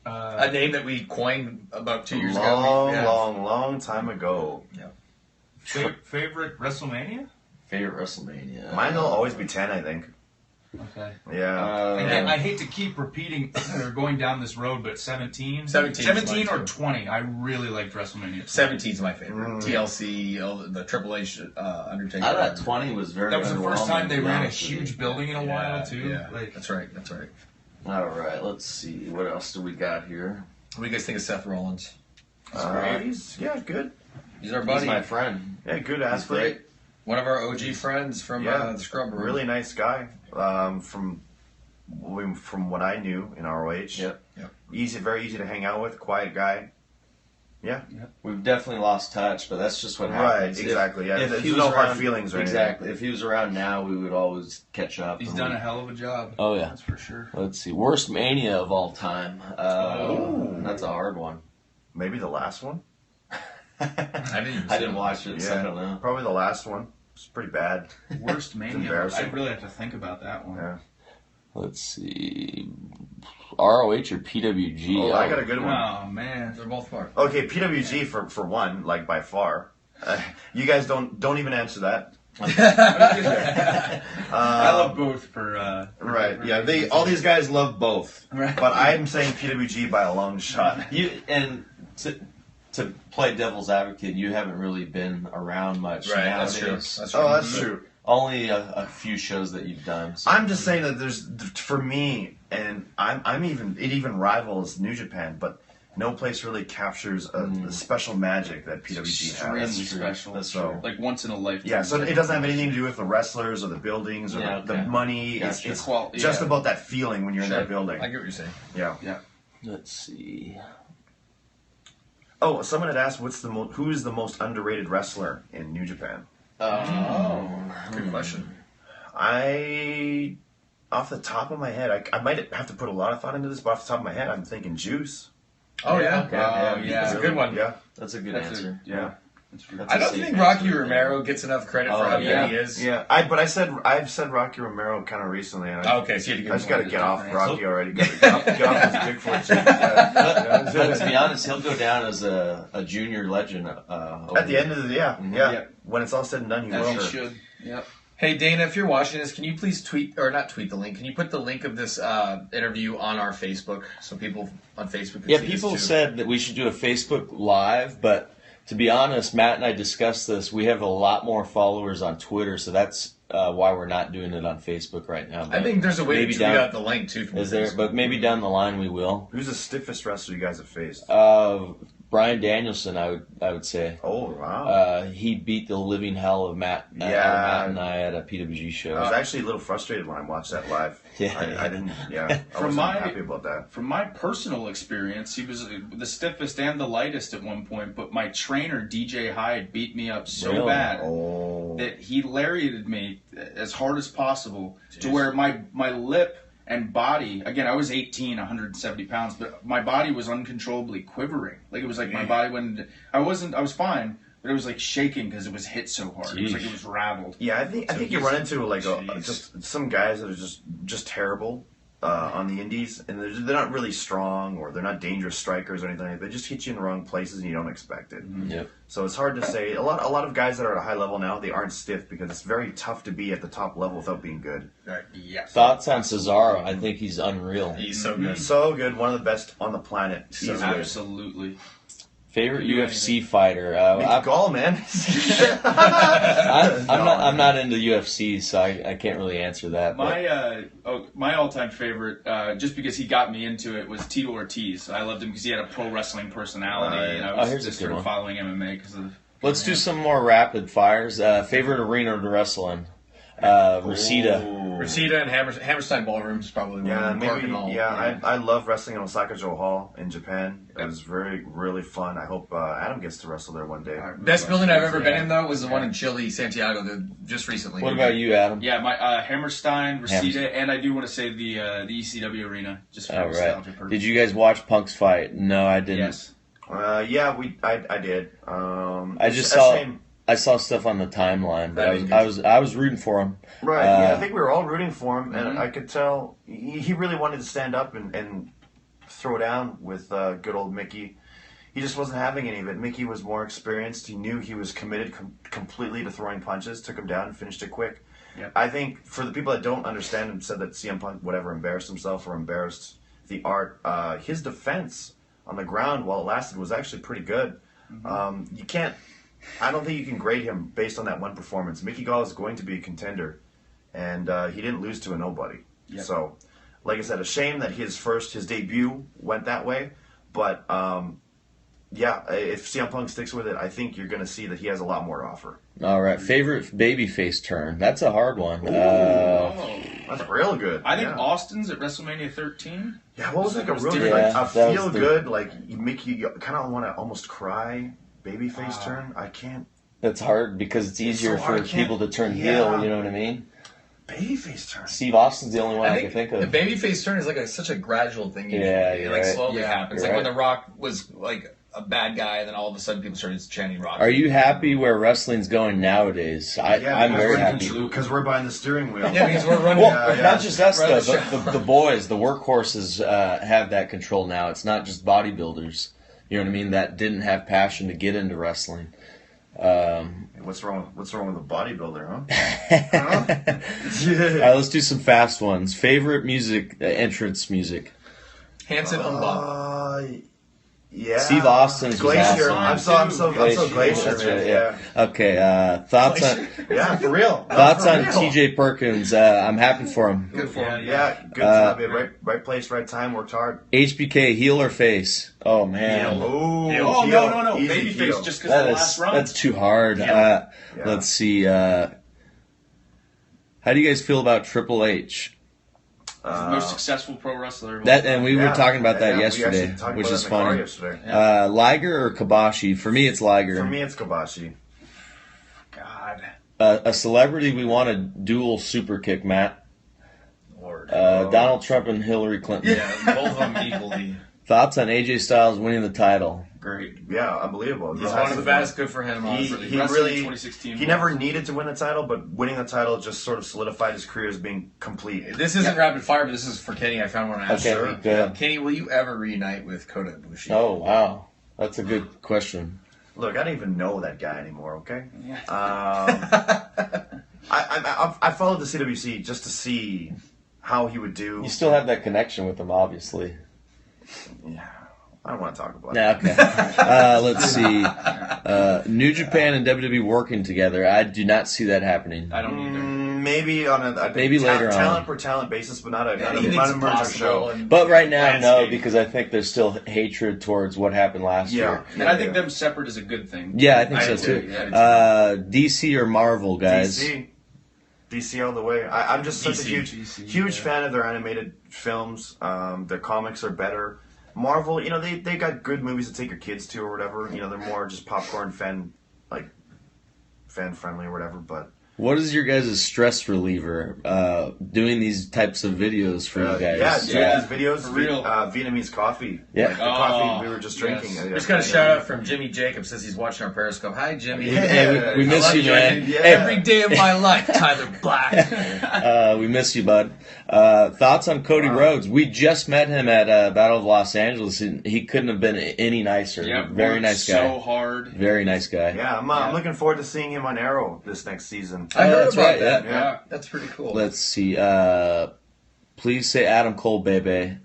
A name that we coined about 2 years ago. Long time ago. Yeah. Favorite WrestleMania? Favorite WrestleMania. Mine will always be 10, I think. Okay. Yeah. Again, I hate to keep repeating or going down this road, but 17? 17 17 or mine, 20. I really liked WrestleMania. 17's my favorite. TLC, the Triple H, Undertaker. I thought 20 was very. That was the first time they underwhelming, ran a to be honest with you. huge building in a while, too. Yeah, Like, that's right. All right, let's see. What else do we got here? What do you guys think of Seth Rollins? He's good. He's our He's buddy. my friend. Yeah, good He's athlete. great. One of our OG friends from the Scrub Room. Really nice guy. From what I knew in ROH. Yep. Very easy to hang out with. Quiet guy. Yeah. We've definitely lost touch, but that's just what Right, happens. exactly. Yeah, there's he was no hard around- feelings or anything. Exactly. If he was around now, we would always catch up. he's and done we- a hell of a job. Oh yeah. That's for sure. Let's see. Worst Mania of all time. That's a hard one. Maybe the last one. I didn't watch it, so I don't know. Probably the last one. It's pretty bad. Worst Mania. embarrassing. I really have to think about that one. Yeah. Let's see. ROH or PWG? Oh, I got a good one. Oh, man. They're both far. Okay, PWG for one, like by far. You guys don't even answer that. I love both for Right. Yeah. All these guys love both. Right. But I'm saying PWG by a long shot. To play devil's advocate, you haven't really been around much. Right, nowadays. that's true. That's true. Only a few shows that you've done. So. I'm just saying that there's, for me, and it even rivals New Japan, but no place really captures the special magic that PWG extremely has. special. That's So- true. Like once in a lifetime. Yeah, so it doesn't have anything to do with the wrestlers or the buildings or Yeah, the okay. money. Gotcha. It's Well, just yeah. about that feeling when you're in that building. I get what you're saying. Yeah. Yeah. Let's see. Oh, someone had asked, who is the most underrated wrestler in New Japan? Good question. Off the top of my head, I might have to put a lot of thought into this, but off the top of my head, I'm thinking Juice. Oh, yeah. Okay. That's a good one. Yeah. That's a good That's answer. Yeah. That's I a don't safe think Rocky answer. Romero gets enough credit for Oh, how yeah. good he is. Yeah. I've said Rocky Romero kind of recently, and Okay, so you had to I just got to get off different Rocky already. Get off his Bigfoot shit. Yeah. But to be honest, he'll go down as a junior legend. At the end of the yeah. Yeah. When it's all said and done, you As will. you should. Yep. Hey, Dana, if you're watching this, can you please not tweet the link? Can you put the link of this interview on our Facebook so people on Facebook can Yeah, see people this too? said that we should do a Facebook Live, but to be honest, Matt and I discussed this. We have a lot more followers on Twitter, so that's why we're not doing it on Facebook right now. I think there's a way to maybe tweet down- out the link, too. From Is there? Facebook. But maybe down the line we will. Who's the stiffest wrestler you guys have faced? Bryan Danielson, I would say. Oh, wow. He beat the living hell of Matt and I at a PWG show. I was actually a little frustrated when I watched that live. I didn't. Yeah, I wasn't happy about that. From my personal experience, he was the stiffest and the lightest at one point. But my trainer DJ Hyde beat me up so bad that he lariated me as hard as possible to where my lip and body, again, I was 18, 170 pounds, but my body was uncontrollably quivering. Like, it was like my body went, I was fine, but it was like shaking because it was hit so hard. It was like it was rattled. Yeah, I think you run into like just some guys that are just terrible on the indies, and they're not really strong or they're not dangerous strikers or anything. They just hit you in the wrong places and you don't expect it. Yep. So it's hard to say. A lot of guys that are at a high level now, they aren't stiff because it's very tough to be at the top level without being good. Yeah. Thoughts on Cesaro? I think he's unreal. He's so good. So good. One of the best on the planet. Absolutely. Favorite UFC fighter? Mickey Gall, man. I'm not into UFC, so I can't really answer that. My all-time favorite, just because he got me into it, was Tito Ortiz. I loved him because he had a pro wrestling personality, and I was just sort of following MMA because of. Let's do some more rapid fires. Favorite arena to wrestle in? Reseda and Hammerstein Ballroom is probably one. I love wrestling in Osaka Joe Hall in Japan. It was really fun. I hope Adam gets to wrestle there one day. Best building I've ever been in, though, was the one in Chile, Santiago, just recently. What about you, Adam? Yeah, my Hammerstein, Reseda, and I do want to say the ECW arena, just for nostalgia purposes. Did you guys watch Punk's fight? No, I didn't. Yes. I did. I saw stuff on the timeline, but I was rooting for him. Right. I think we were all rooting for him, and I could tell he really wanted to stand up and throw down with good old Mickey. He just wasn't having any of it. Mickey was more experienced. He knew he was committed completely to throwing punches, took him down, and finished it quick. Yep. I think for the people that don't understand and said that CM Punk embarrassed himself or embarrassed the art, his defense on the ground while it lasted was actually pretty good. I don't think you can grade him based on that one performance. Mickey Gall is going to be a contender, and he didn't lose to a nobody. Yep. So, like I said, a shame that his debut went that way. But if CM Punk sticks with it, I think you're going to see that he has a lot more to offer. All right, favorite babyface turn? That's a hard one. That's real good. I think Austin's at WrestleMania 13. Yeah, what was like a real good, feel good, like you kind of want to almost cry. Babyface turn? I can't. That's hard because it's easier for people to turn heel, you know what I mean? Babyface turn. Steve Austin's the only one I can think of. The babyface turn is like such a gradual thing. Slowly happens. Like when The Rock was like a bad guy, and then all of a sudden people started chanting Rock. Are you happy where wrestling's going nowadays? I'm very happy. Because we're buying the steering wheel. Yeah, because we're running. Not just us, though. The boys, the workhorses have that control now. It's not just bodybuilders. You know what I mean? That didn't have passion to get into wrestling. What's wrong with a bodybuilder, huh? All right, let's do some fast ones. Favorite music, entrance music? Hanson Unbound. Yeah. Steve Austin's Glacier. Awesome. I'm so Glacier, man. Yeah. Okay. Thoughts on? Yeah, for real. Thoughts on T.J. Perkins? I'm happy for him. Good for him. Yeah. Good job. Right place, right time. Worked hard. HBK, heel or face? Oh man. No. Babyface, just because of the last run. That's too hard. Let's see. How do you guys feel about Triple H? The most successful pro wrestler. We were talking about that yesterday, which is funny. Liger or Kobashi? For me, it's Liger. For me, it's Kobashi. God. A celebrity we want to dual super kick, Matt. Lord. Donald Trump and Hillary Clinton. Yeah, both of them equally. Thoughts on AJ Styles winning the title? Great. Yeah, unbelievable. He's one of the best. Good for him. He really 2016. He never needed to win the title, but winning the title just sort of solidified his career as being complete. This isn't rapid fire, but this is for Kenny. I found one I asked. Okay, good. Kenny, will you ever reunite with Kota Ibushi? Oh wow, that's a good question. Look, I don't even know that guy anymore. Okay. Yeah. I followed the CWC just to see how he would do. You still have that connection with him, obviously. Yeah. I don't want to talk about it. Okay. Let's see. New Japan and WWE working together. I do not see that happening. I don't either. maybe on a Maybe later on. talent per talent basis, but not a merger show. But right now, no, Landscape. because I think there's still hatred towards what happened last year. And I think them separate is a good thing. Yeah, I think so do, too. yeah, DC or Marvel, guys? DC all the way. I'm just such a DC, huge fan of their animated films. Their comics are better. Marvel, they got good movies to take your kids to or whatever. They're more just popcorn fan friendly or whatever. But What is your guys' stress reliever doing these types of videos for you guys? Yeah, these videos, for real. Vietnamese coffee. Yeah. Like the coffee we were just drinking. yes. Just got a shout out from Jimmy Jacobs, says he's watching our Periscope. Hi, Jimmy. Hey, we miss I love you, man. Yeah. Every day of my life, Tyler Black. We miss you, bud. Thoughts on Cody Rhodes? We just met him at Battle of Los Angeles, and he couldn't have been any nicer. Yeah, Very nice guy. So hard. Very nice guy. Yeah, I'm looking forward to seeing him on Arrow this next season. I heard that's about right, that. yeah. That's pretty cool. Let's see. Please say Adam Cole, baby.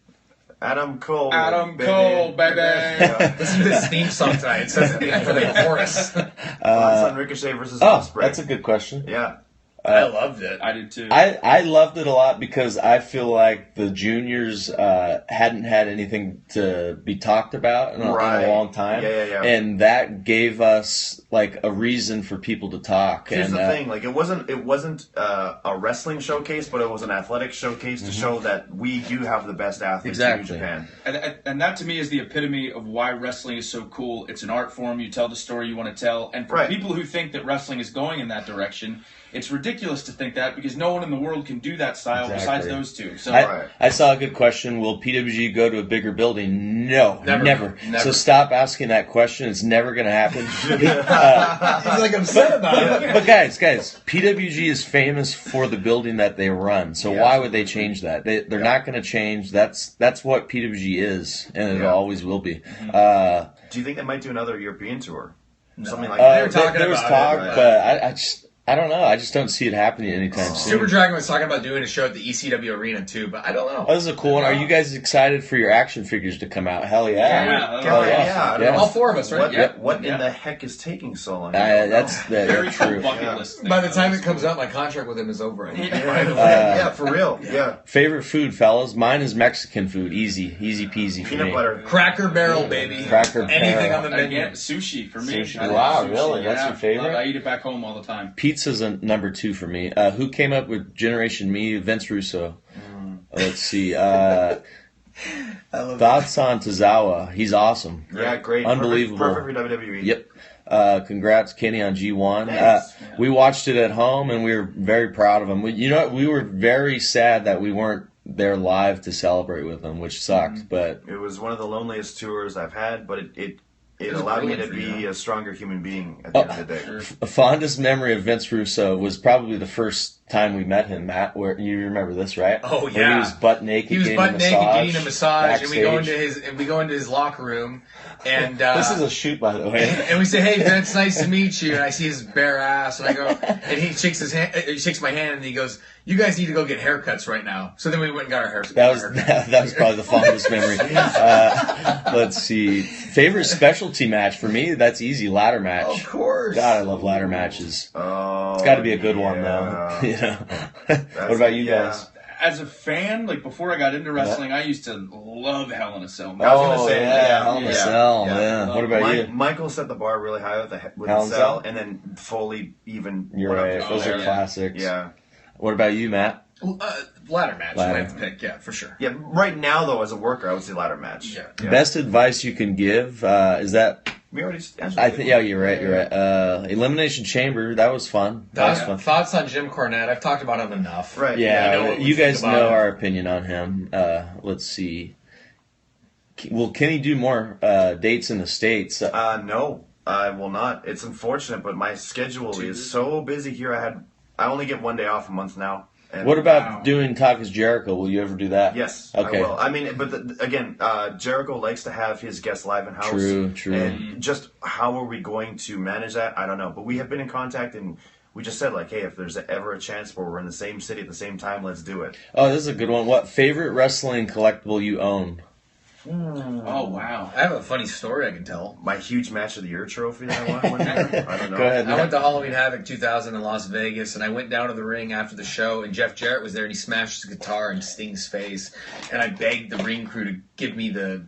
Adam Cole, baby. Yeah. Listen to this theme song tonight. It says it for the chorus. Thoughts on Ricochet versus Oh, Ospreay. that's a good question. Yeah. I loved it. I did too. I loved it a lot because I feel like the juniors hadn't had anything to be talked about in a long time. Yeah. And that gave us like a reason for people to talk. Here's and, the thing: like it wasn't a wrestling showcase, but it was an athletic showcase to show that we do have the best athletes in New Japan. And that to me is the epitome of why wrestling is so cool. It's an art form. You tell the story you want to tell. And for people who think that wrestling is going in that direction, it's ridiculous to think that because no one in the world can do that style besides those two. So I saw a good question. Will PWG go to a bigger building? No, never. So stop asking that question. It's never going to happen. He's like upset about it. But guys, PWG is famous for the building that they run. So why would they change that? They're not going to change. That's what PWG is, and it always will be. Do you think they might do another European tour? Something like that. that. There was talk, but I don't know. I just don't see it happening anytime soon. Super Dragon was talking about doing a show at the ECW Arena too, but I don't know. Oh, this is a cool one. Are you guys excited for your action figures to come out? Hell yeah. Yeah. All four of us, right? What in the heck is taking so long? That's very true. bucket list. By the time it comes out, my contract with him is over. I think. Yeah, for real. Yeah. Favorite food, fellas? Mine is Mexican food. Easy peasy for Peanut me. butter. Cracker Barrel, baby. Cracker Anything Barrel. on the menu. Again, sushi for me. Sushi. I love Wow, sushi. really? That's your favorite? I eat it back home all the time. Pizza's a number 2 for me. Who came up with Generation Me? Vince Russo. Let's see. Thoughts on Tozawa? He's awesome. Yeah, great. Unbelievable. Perfect for WWE. Yep. Congrats, Kenny, on G1. We watched it at home, and we were very proud of him. We were very sad that we weren't there live to celebrate with him, which sucked. But it was one of the loneliest tours I've had, but it allowed me to be a stronger human being at the end of the day. The fondest memory of Vince Russo was probably the first time we met him, Matt. Where you remember this, right? Oh yeah, when he was butt naked. He was butt naked getting a massage, and we go into his locker room, and this is a shoot, by the way. And we say, "Hey, Vince, nice to meet you." And I see his bare ass, and I go, and he shakes his hand. He shakes my hand, and he goes, "You guys need to go get haircuts right now." So then we went and got our haircuts. That was probably the fondest memory. Let's see. Favorite specialty match for me? That's easy. Ladder match. Of course. God, I love ladder matches. Oh, it's got to be a good one, though. What about you guys? As a fan, like before I got into wrestling, I used to love Hell in a Cell. I was gonna say, Hell in a Cell. Yeah. What about you? Michael set the bar really high with the Hell in a Cell, and then Foley even. You're right. Those are classics. Yeah. What about you, Matt? Ladder match. I have to pick. Yeah, for sure. Yeah. Right now, though, as a worker, I would say ladder match. Yeah. Best advice you can give is that. We already answered. I think. Yeah, you're right. You're right. Elimination Chamber. That was fun. Thoughts on Jim Cornette? I've talked about him enough. Right. Yeah. You guys know our opinion on him. Let's see. Will Kenny do more dates in the States? No, I will not. It's unfortunate, but my schedule is so busy here. I only get one day off a month now. And what about doing Talk is Jericho? Will you ever do that? Yes, okay. I will. I mean, but again, Jericho likes to have his guests live in house. True. And just how are we going to manage that? I don't know. But we have been in contact, and we just said, like, hey, if there's ever a chance where we're in the same city at the same time, let's do it. Oh, this is a good one. What favorite wrestling collectible you own? Oh, wow. I have a funny story I can tell. My huge match of the year trophy that I won one year. I don't know. Go ahead. I went to Halloween Havoc 2000 in Las Vegas, and I went down to the ring after the show, and Jeff Jarrett was there, and he smashed his guitar in Sting's face, and I begged the ring crew to give me the,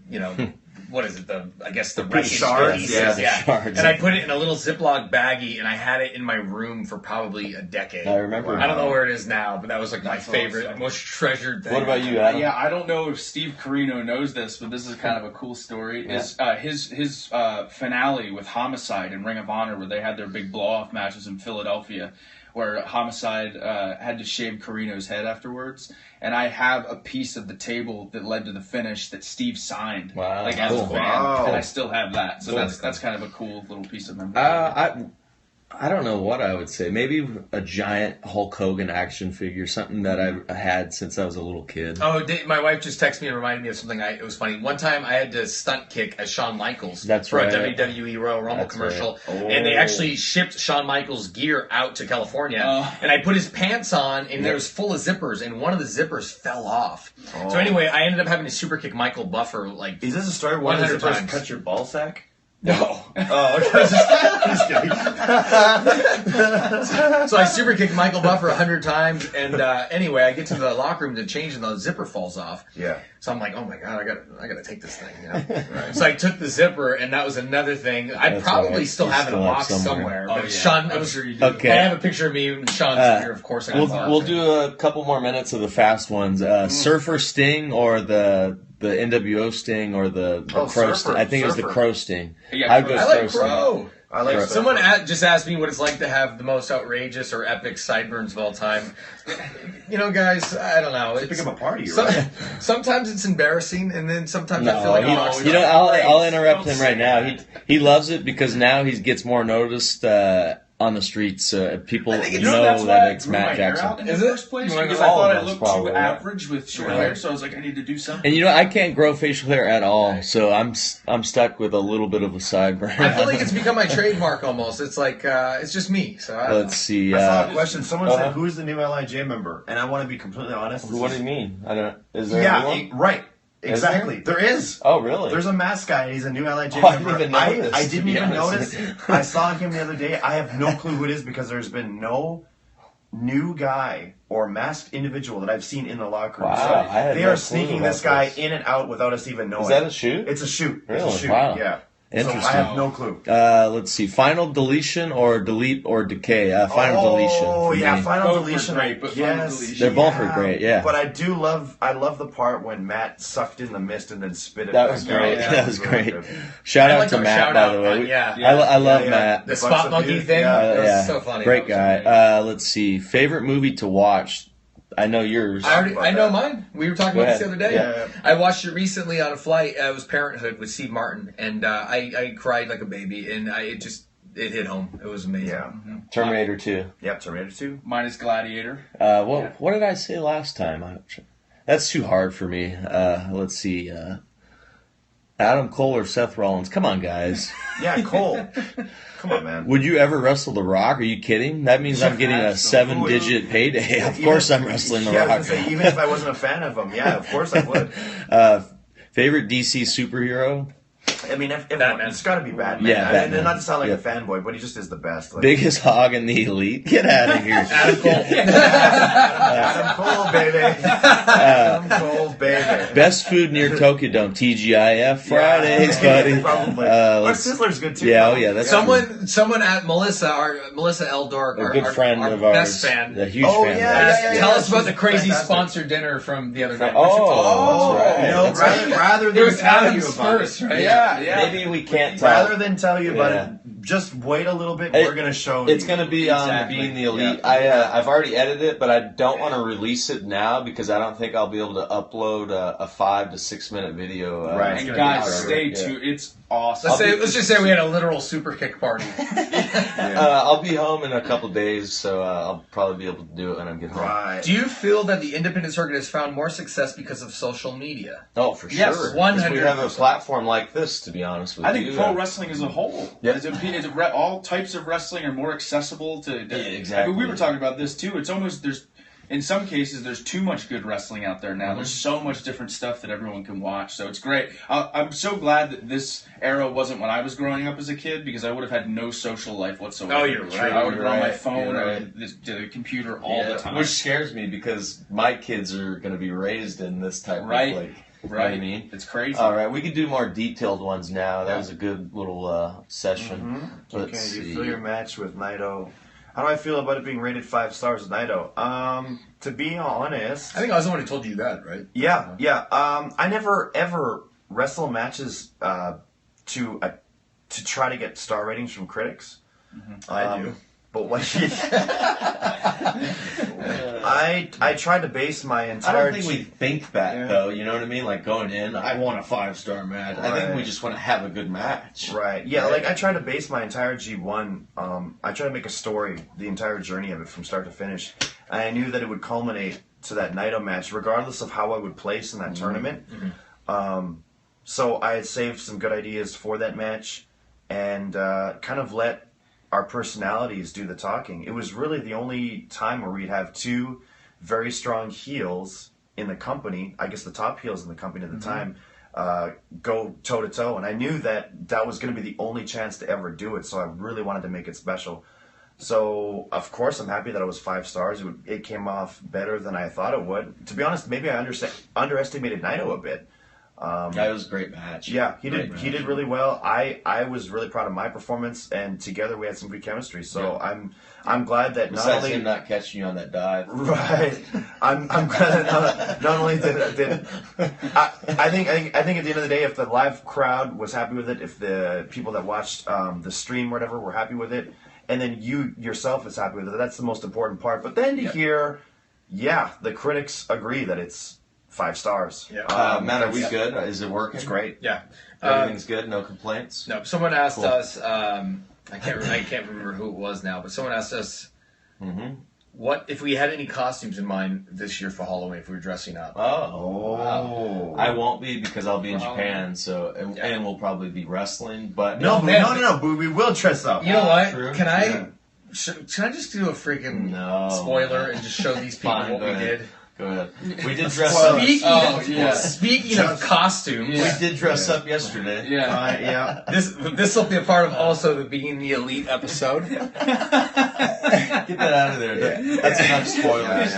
what is it, the wreckage shards, pieces, shards. And I put it in a little Ziploc baggie, and I had it in my room for probably a decade. I remember. I don't know where it is now, but that was like my That's favorite, awesome. most treasured thing. What about you, Adam? Yeah, I don't know if Steve Carino knows this, but this is kind of a cool story. Is his finale with Homicide in Ring of Honor, where they had their big blow-off matches in Philadelphia, where Homicide had to shave Carino's head afterwards. And I have a piece of the table that led to the finish that Steve signed, Wow, as a cool. fan, Wow. and I still have that. So Cool. that's kind of a cool little piece of memorabilia. I don't know what I would say. Maybe a giant Hulk Hogan action figure, something that I've had since I was a little kid. Oh, my wife just texted me and reminded me of something. It was funny. One time I had to stunt kick as Shawn Michaels That's for right. a WWE Royal Rumble That's commercial. right. And they Oh. actually shipped Shawn Michaels' gear out to California. Oh. And I put his pants on, and it was full of zippers, and one of the zippers fell off. So anyway, I ended up having to super kick Michael Buffer like... Is this a story where one of the 100 zippers times. cut your ball sack? No. Oh, okay. Just kidding. So I super kicked Michael Buffer 100 times, and anyway, I get to the locker room to change, and the zipper falls off. Yeah. So I'm like, oh my god, I gotta take this thing. So I took the zipper, and that was another thing. I That's probably right. still You have it in a still have box somewhere. Oh, But yeah. Sean, I'm sure you do. Okay. I have a picture of me and Sean's here, of course. I got We'll do a couple more minutes of the fast ones. Surfer Sting or the NWO Sting or the Oh, Crow Surfer. Sting. I think it was the Surfer. Crow Sting. Yeah, I'd Crow. go I like Crow Sting. Crow. I like Right. Someone just asked me what it's like to have the most outrageous or epic sideburns of all time. Guys, I don't know. Pick It's, up a party, some- right? sometimes it's embarrassing, and then sometimes I feel No, like he, I'm you know, I'll interrupt Don't him right say now. that. He loves it because now he gets more noticed on the streets. People I think it's- know that's why that I it's grew Matt my hair Jackson. out in Is the it? first place You wanna because go I all thought of I us, looked probably, too right? average with short Right. hair, so I was like, I need to do something. And I can't grow facial hair at all, so I'm stuck with a little bit of a sideburn. I feel like it's become my trademark almost. It's like it's just me. So I don't Let's see. I saw a question. Someone uh-huh. said, "Who's the new LIJ member?" And I want to be completely honest. What do you mean? I don't. Is there Yeah, anyone? right. Is Exactly. There is. Oh, really? There's a mask guy. He's a new LIJ Oh, I didn't member. even notice, I to didn't be even honest. notice. I saw him the other day. I have no clue who it is because there's been no new guy or masked individual that I've seen in the locker room. Wow, So I had they no are clue sneaking about this guy this. in and out without us even knowing. Is that a shoot? It's a shoot. Really? It's a shoot. Wow. Yeah. So Interesting. I have no clue. Let's see. Final deletion or delete or decay? Final deletion. Oh for yeah, me. final Both were deletion. great, but final yes, deletion. They're both were great, yeah. But I love the part when Matt sucked in the mist and then spit it. That back was out. great. Yeah, That was really great. good. Shout I out like to our Matt, shout by out the way. on- yeah. I love Yeah, yeah. Matt. the Bunch spot of monkey dudes, thing. yeah. That was Yeah. so funny. Great That was guy. Let's see. Favorite movie to watch? I know yours. I know mine. We were talking Go about this the ahead. other day. Yeah. I watched it recently on a flight. It was Parenthood with Steve Martin, and I cried like a baby, and it hit home. It was amazing. Yeah. Terminator 2. Yep. Terminator 2. Mine is Gladiator. What did I say last time? That's too hard for me. Let's see. Adam Cole or Seth Rollins? Come on, guys. Yeah, Cole. Come on, man. Would you ever wrestle The Rock? Are you kidding? That means I'm getting a Absolutely. 7-digit payday. Of course I'm wrestling The Yeah, I Rock. was gonna say, even if I wasn't a fan of him, yeah, of course I would. Favorite DC superhero? I mean, if Batman. it's got to be Batman. Yeah, I mean, Batman. not to sound like Yeah. a fanboy, but he just is the best. Like, Biggest hog in the elite? Get out of here. Adam Cole. Adam Cole, baby. Adam Cole, baby. Best food near Tokyo Dome? TGIF Fridays, buddy. Probably. Let's- But Sizzler's good too. Yeah, oh yeah, that's Someone at Melissa Eldork, a good friend our of ours. best fan. A huge Oh, fan yeah, of ours. yeah, Tell us about she's the crazy fantastic. sponsor dinner from the other night. Oh, that's right. You know, That's right. rather It than was tell you Adam's about first, it, right? Yeah. Maybe we can't tell. rather than tell you about Yeah. it, just wait a little bit. It- We're gonna show you. It's going to be on Exactly. Being the Elite. Yeah. I've already edited it, but I don't want to release it now because I don't think I'll be able to upload a 5 to 6 minute video. Right. And gonna guys, be stay Yeah. tuned. It's awesome. Let's just say we had a literal super kick party. I'll be home in a couple days, so I'll probably be able to do it when I get home. Right. Do you feel that the independent circuit has found more success because of social media? Oh, for Yes, sure. 'Cause we have a 100%. platform like this, to be honest with I you. think pro wrestling as a whole, Yeah. all types of wrestling are more accessible to. Yeah, exactly. I mean, we were talking about this too. It's almost in some cases, there's too much good wrestling out there now. There's so much different stuff that everyone can watch. So it's great. I'm so glad that this era wasn't when I was growing up as a kid, because I would have had no social life whatsoever. Oh, you're right. I would have been on my phone You're or right. the computer all the time. Which scares me because my kids are going to be raised in this type Right. of, like, you know right. what I mean? It's crazy. All right, we could do more detailed ones now. That was a good little session. Let's Okay, see. you feel your match with Naito. How do I feel about it being rated 5 stars with Naito? To be honest, I think I was the one who told you that, right? yeah. I never ever wrestle matches to try to get star ratings from critics. I do. But what I tried to base my I entire. don't think we think that, though. You know what I mean? Like, going in, I want a 5-star match. I think we Right. just want to have a good match. Right. Yeah. Like I try to base my entire G1. I try to make a story, the entire journey of it from start to finish. And I knew that it would culminate to that Naito match, regardless of how I would place in that tournament. So I had saved some good ideas for that match, and kind of let our personalities do the talking. It was really the only time where we'd have two very strong heels in the company, I guess the top heels in the company at the time, go toe-to-toe. And I knew that that was going to be the only chance to ever do it, so I really wanted to make it special. So, of course, I'm happy that it was 5 stars. It came off better than I thought it would. To be honest, maybe I underestimated Naito a bit. That was a great match. Yeah, he did really well. I was really proud of my performance, and together we had some good chemistry. So I'm glad that not Besides only him not catching you on that dive. right, I'm glad that not only did I think at the end of the day, if the live crowd was happy with it, if the people that watched the stream or whatever were happy with it, and then you yourself is happy with it, that's the most important part. But then to hear, the critics agree that it's 5 stars. Yeah. Matt, are we good? Is it working? It's great. Yeah. Everything's good? No complaints? No, someone asked Cool. us, I can't remember who it was now, but someone asked us, what if we had any costumes in mind this year for Halloween if we were dressing up? Oh. Wow. I won't be because I'll be in Japan, so and we'll probably be wrestling. But No, but we will dress up. You know what? True. Can I? Yeah. Can I just do a freaking No. spoiler and just show these people Fine, what go we ahead. did? Go ahead. We did dress up. Speaking of costumes, We did dress up yesterday. Yeah. this will be a part of also the Being the Elite episode. Get that out of there. That's enough spoilers.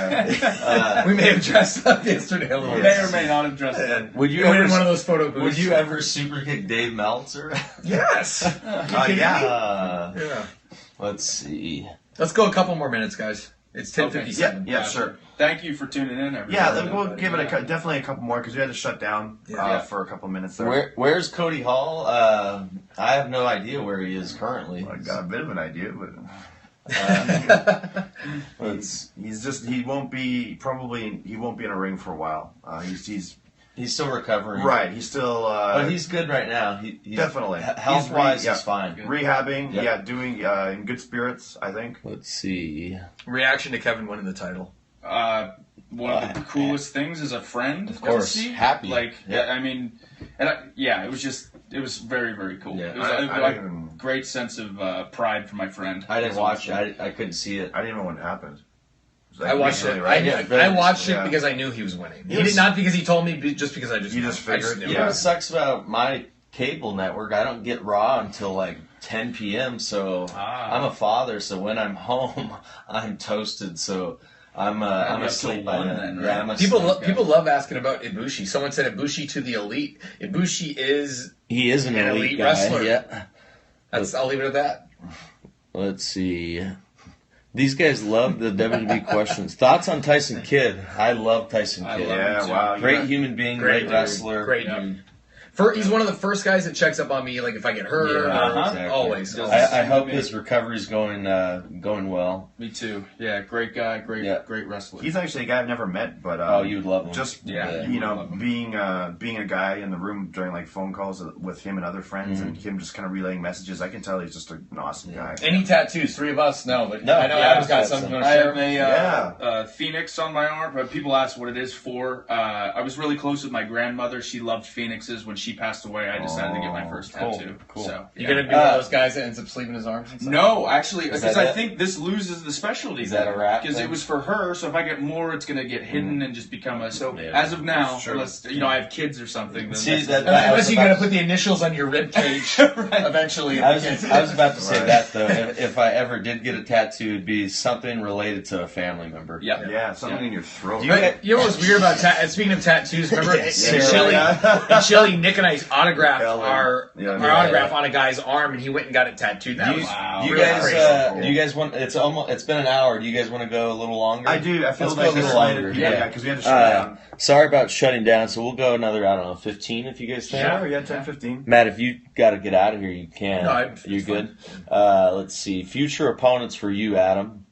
We may have dressed up yesterday a little May bit. or may not have dressed up. Would you We went ever? in one of those photo booths. Would you ever super kick Dave Meltzer? Yes. Yeah. Let's see. Let's go a couple more minutes, guys. It's 10:57. Yeah, sure. Thank you for tuning in, everybody. Yeah, then we'll give it definitely a couple more because we had to shut down for a couple minutes there. Where's Cody Hall? I have no idea where he is currently. I got a bit of an idea, but he won't be in a ring for a while. He's still recovering. Right. He's still. But he's good right now. He's definitely health wise. He's fine. Rehabbing. Yep. Yeah, doing in good spirits. I think. Let's see. Reaction to Kevin winning the title. One of the coolest things as a friend, of course, to see. happy. Like, Yep. I mean, it was very, very cool. Yeah. It was a great sense of pride for my friend. I didn't watch it. I couldn't see it. I didn't even know what happened. I watched it. Right? I watched it because I knew he was winning. He did not because he told me, just because I just. You just figured. knew. You know what sucks about my cable network? I don't get Raw until like 10 p.m. So I'm a father. So when I'm home, I'm toasted. So I'm asleep by then. Right? Yeah, I'm People love asking about Ibushi. Someone said Ibushi to the elite. Ibushi is He is an elite guy. wrestler. Yeah. I'll leave it at that. Let's see. These guys love the WWE questions. Thoughts on Tyson Kidd? I love Tyson Kidd. Yeah, wow. Great human being, great wrestler. Great dude. He's one of the first guys that checks up on me, like if I get hurt. Exactly. Always. I hope his recovery's going well. Me too. Yeah, great guy, great wrestler. He's actually a guy I've never met, but You would love him. just Yeah. being a guy in the room during like phone calls with him and other friends, and him just kind of relaying messages. I can tell he's just an awesome guy. Any tattoos? 3 of us? No, but No, I know yeah, Adam's got I've got something some. to I share. have a phoenix on my arm, but people ask what it is for. I was really close with my grandmother. She loved phoenixes when she passed away, I decided to get my first tattoo. Cool. So, You're going to be one of those guys that ends up sleeping in his arms? No, actually, because that I it? think this loses the specialty. Is that a wrap Because thing? it was for her, so if I get more, it's going to get hidden and just become a... So, as of now, unless, I have kids or something, then See, Unless you're going to put the initials on your rib cage eventually. I was about to say that, though. If I ever did get a tattoo, it'd be something related to a family member. Yeah, something in your throat. You know what was weird about speaking of tattoos? Remember in Chile, Nick and I autographed our autograph on a guy's arm, and he went and got it tattooed. That was You guys want? It's been an hour. Do you guys want to go a little longer? I do. I feel Let's like go a little longer. Yeah, because we had to shut down. Sorry about shutting down. So we'll go another, 15 if you guys think. Sure, 10-15. Matt, if you got to get out of here, you can. No, you're good. Let's see. Future opponents for you, Adam.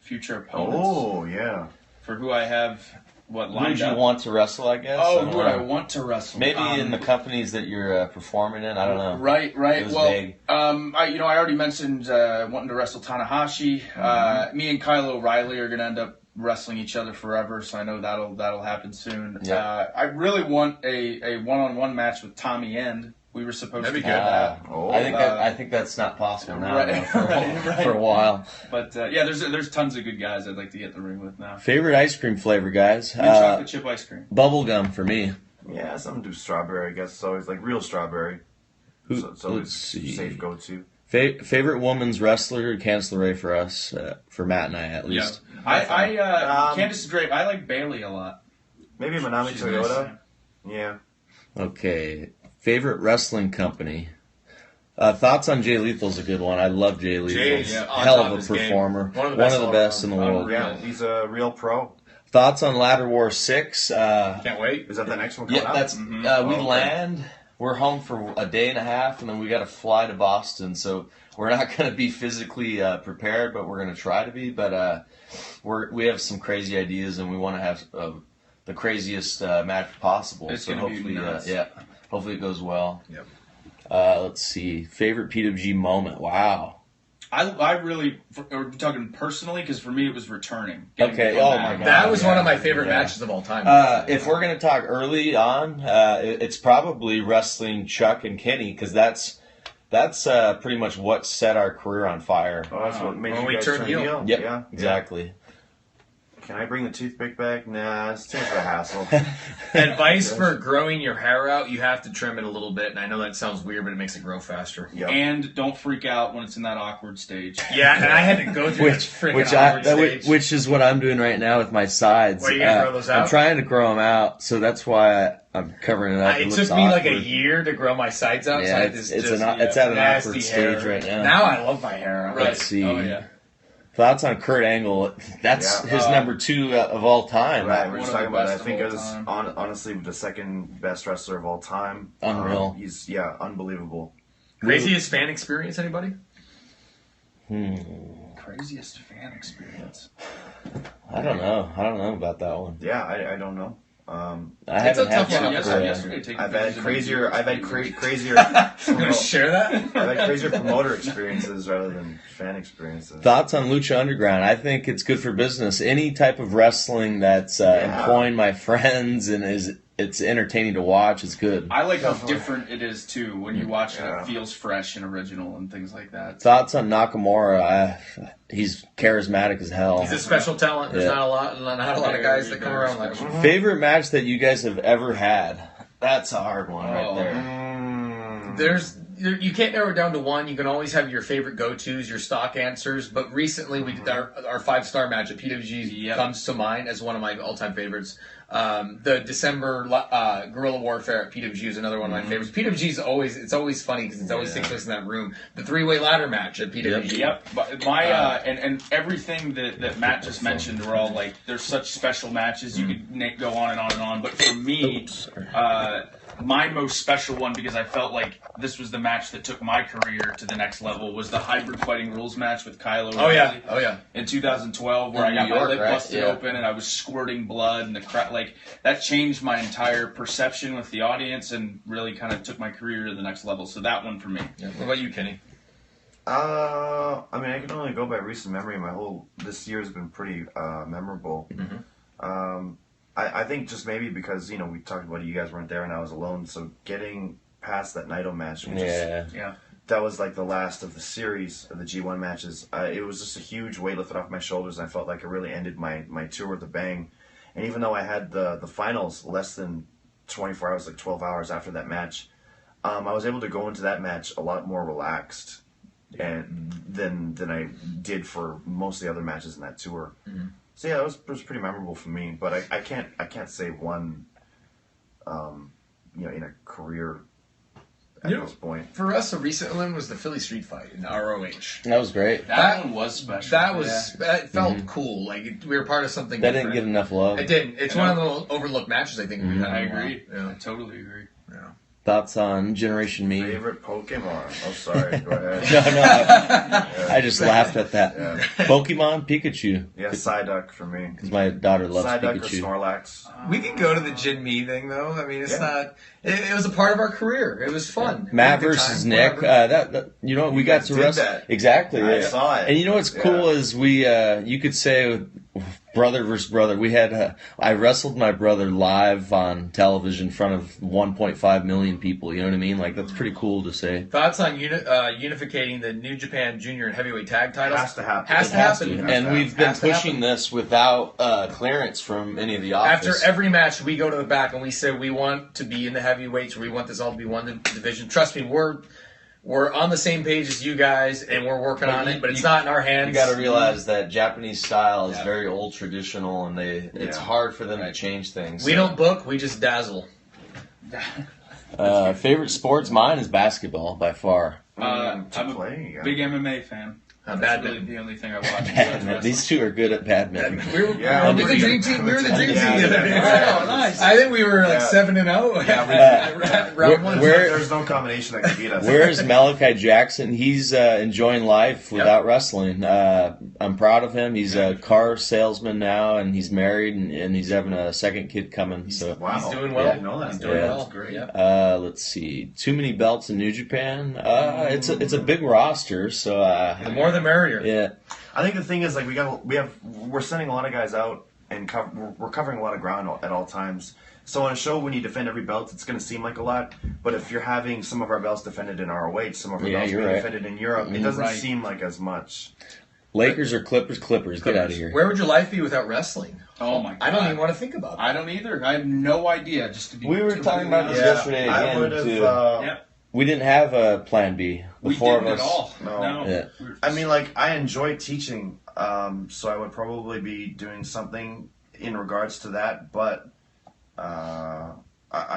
future opponents. Oh, yeah. For who I have, Who lined would you up. want to wrestle, I guess? Oh, who would I want to wrestle? Maybe in the companies that you're performing in. I don't know. Right. It was Well, vague. I already mentioned wanting to wrestle Tanahashi. Me and Kyle O'Reilly are going to end up wrestling each other forever, so I know that'll happen soon. Yeah. I really want a one-on-one match with Tommy End. We were supposed to do good. that. I think that's not possible now. Right, though, for a while. But there's tons of good guys I'd like to get in the ring with now. Favorite ice cream flavor, guys? Mint chocolate chip ice cream. Bubblegum for me. Yeah, something to do strawberry, I guess. It's always like real strawberry. So it's always let's see. safe go-to. Favorite women's wrestler, Candice LeRae for us, for Matt and I at least. Yeah. Candice Drake. I like Bailey a lot. Maybe Manami She's Toyota. nice. Yeah. Okay. Favorite wrestling company. Thoughts on Jay Lethal's a good one. I love Jay Lethal. Jay's He's a on hell top of of a his game. performer. One of the best in the world. Yeah, he's a real pro. Thoughts on Ladder War 6? Can't wait. Is that the next one coming Yeah, out? that's we land. We're home for a day and a half, and then we got to fly to Boston. So we're not going to be physically prepared, but we're going to try to be. But we have some crazy ideas, and we want to have the craziest match possible. It's so going to be hopefully, nuts. hopefully it goes well. Yep. Let's see. Favorite PWG moment. Wow. I really, we're talking personally, because for me it was returning. Okay, oh my God. That was one of my favorite Yeah. matches of all time. If we're going to talk early on, it's probably wrestling Chuck and Kenny, because that's pretty much what set our career on fire. Oh, that's what made When you we guys turned turn heel. heel? Yep, Yeah. exactly. Can I bring the toothpick back? Nah, it's too much of a hassle. Advice for growing your hair out, you have to trim it a little bit, and I know that sounds weird, but it makes it grow faster. Yep. And don't freak out when it's in that awkward stage. Yeah, and I had to go through that freaking awkward stage. Which is what I'm doing right now with my sides. Why are you gonna grow those out? I'm trying to grow them out, so that's why I'm covering it up. It looks took me like a awkward. year to grow my sides out. Yeah, so I it's at an nasty awkward hair. stage right now. Now I love my hair. Right. Let's see. Oh, yeah. Thoughts on Kurt Angle? That's Yeah. his number 2 of all time. Right, we're One just of talking the about it. I best think of it all was time. honestly the second best wrestler of all time. Unreal. He's unbelievable. Craziest fan experience, anybody? Craziest fan experience. I don't know about that one. Yeah, I don't know. I It's a haven't had tough one. Chuck, Yesterday, taking I've had pictures of crazier. the I've had viewers. crazier. You want to share that? I've had crazier promoter experiences rather than fan experiences. Thoughts on Lucha Underground? I think it's good for business. Any type of wrestling that's employing my friends and it's entertaining to watch is good. I like how different it is too when you watch it. Yeah. It feels fresh and original and things like that. Thoughts on Nakamura? He's charismatic as hell. He's a special talent. There's Yeah. not a lot of guys that come around like him. Favorite match that you guys have ever had? That's a hard one right there. You can't narrow it down to one. You can always have your favorite go-tos, your stock answers. But recently, we did our 5-star match at PWG comes to mind as one of my all-time favorites. The December Guerrilla Warfare at PWG is another one of my favorites. PWG is it's always funny because it's always takes place in that room. The 3-way ladder match at PWG. Yep. But my and everything that Matt just mentioned were all like there's such special matches. You could go on and on and on. But for me, my most special one, because I felt like this was the match that took my career to the next level, was the hybrid fighting rules match with Kyle O'Reilly. Oh yeah. In 2012, where In I got New my York, lip right? busted open and I was squirting blood, and the crowd, like, that changed my entire perception with the audience and really kind of took my career to the next level. So that one for me. Yeah. What about you, Kenny? I mean, I can only go by recent memory. This year has been pretty memorable. I think just maybe because, you know, we talked about it, you guys weren't there and I was alone, so getting past that Naito match, that was like the last of the series of the G1 matches. It was just a huge weight lifted off my shoulders, and I felt like it really ended my tour with a bang. And even though I had the finals less than 24 hours, like 12 hours after that match, I was able to go into that match a lot more relaxed than I did for most of the other matches in that tour. Mm-hmm. So yeah, it was pretty memorable for me. But I can't say one, in a career at this point. For us, a recent one was the Philly Street Fight in ROH. That was great. That one was special. That felt cool. Like we were part of something. That different. didn't get enough love. It didn't. It's one of the overlooked matches. I think we've had. I agree. I totally agree. Yeah. Thoughts on Generation Me? Favorite Pokemon? Oh, sorry. Go ahead. I just laughed at that. Yeah. Pokemon Pikachu. Yeah, Psyduck for me. Because my daughter loves Psyduck Pikachu. or Snorlax. We can go to the Jin Me thing though. I mean, it's not. It was a part of our career. It was fun. Matt versus Nick. We got to wrestle. That. Exactly. I saw it. And you know what's cool is you could say brother versus brother. We had I wrestled my brother live on television in front of 1.5 million people. You know what I mean? Like that's pretty cool to say. Thoughts on unificating the New Japan Junior and Heavyweight Tag titles? Has to happen. Has to happen. And we've been pushing this without clearance from any of the office. After every match, we go to the back and we say we want to be in the heavyweights, or we want this all to be one division. Trust me, we're on the same page as you guys, and we're working on it, but it's not in our hands. You got to realize that Japanese style is very old traditional, and it's hard for them to change things. We don't book, we just dazzle. Favorite sports? Mine is basketball by far. I'm a big MMA fan. That's really the only thing I watch. These two are good at badminton. We were the dream team. We were the dream team the other day. Oh, nice. I think we were like 7-0. Round one. There's no combination that can beat us. Where's Malachi Jackson? He's enjoying life without wrestling. I'm proud of him. He's a car salesman now, and he's married, and he's having a second kid coming. So he's doing well. I didn't know that. He's doing well. That's great. Let's see. Too many belts in New Japan. It's a big roster, so the more the merrier. Yeah. I think the thing is, like, we're sending a lot of guys out, and we're covering a lot of ground at all times. So on a show, when you defend every belt, it's going to seem like a lot. But if you're having some of our belts defended in ROH, some of our belts being defended in Europe, it doesn't seem like as much. Lakers or Clippers? Clippers. Get out of here. Where would your life be without wrestling? Oh my God. I don't even want to think about that. I don't either. I have no idea. We were talking about this yesterday again, too. We didn't have a plan B. The four of us. At all. No. Yeah. I mean, like, I enjoy teaching, so I would probably be doing something in regards to that, but I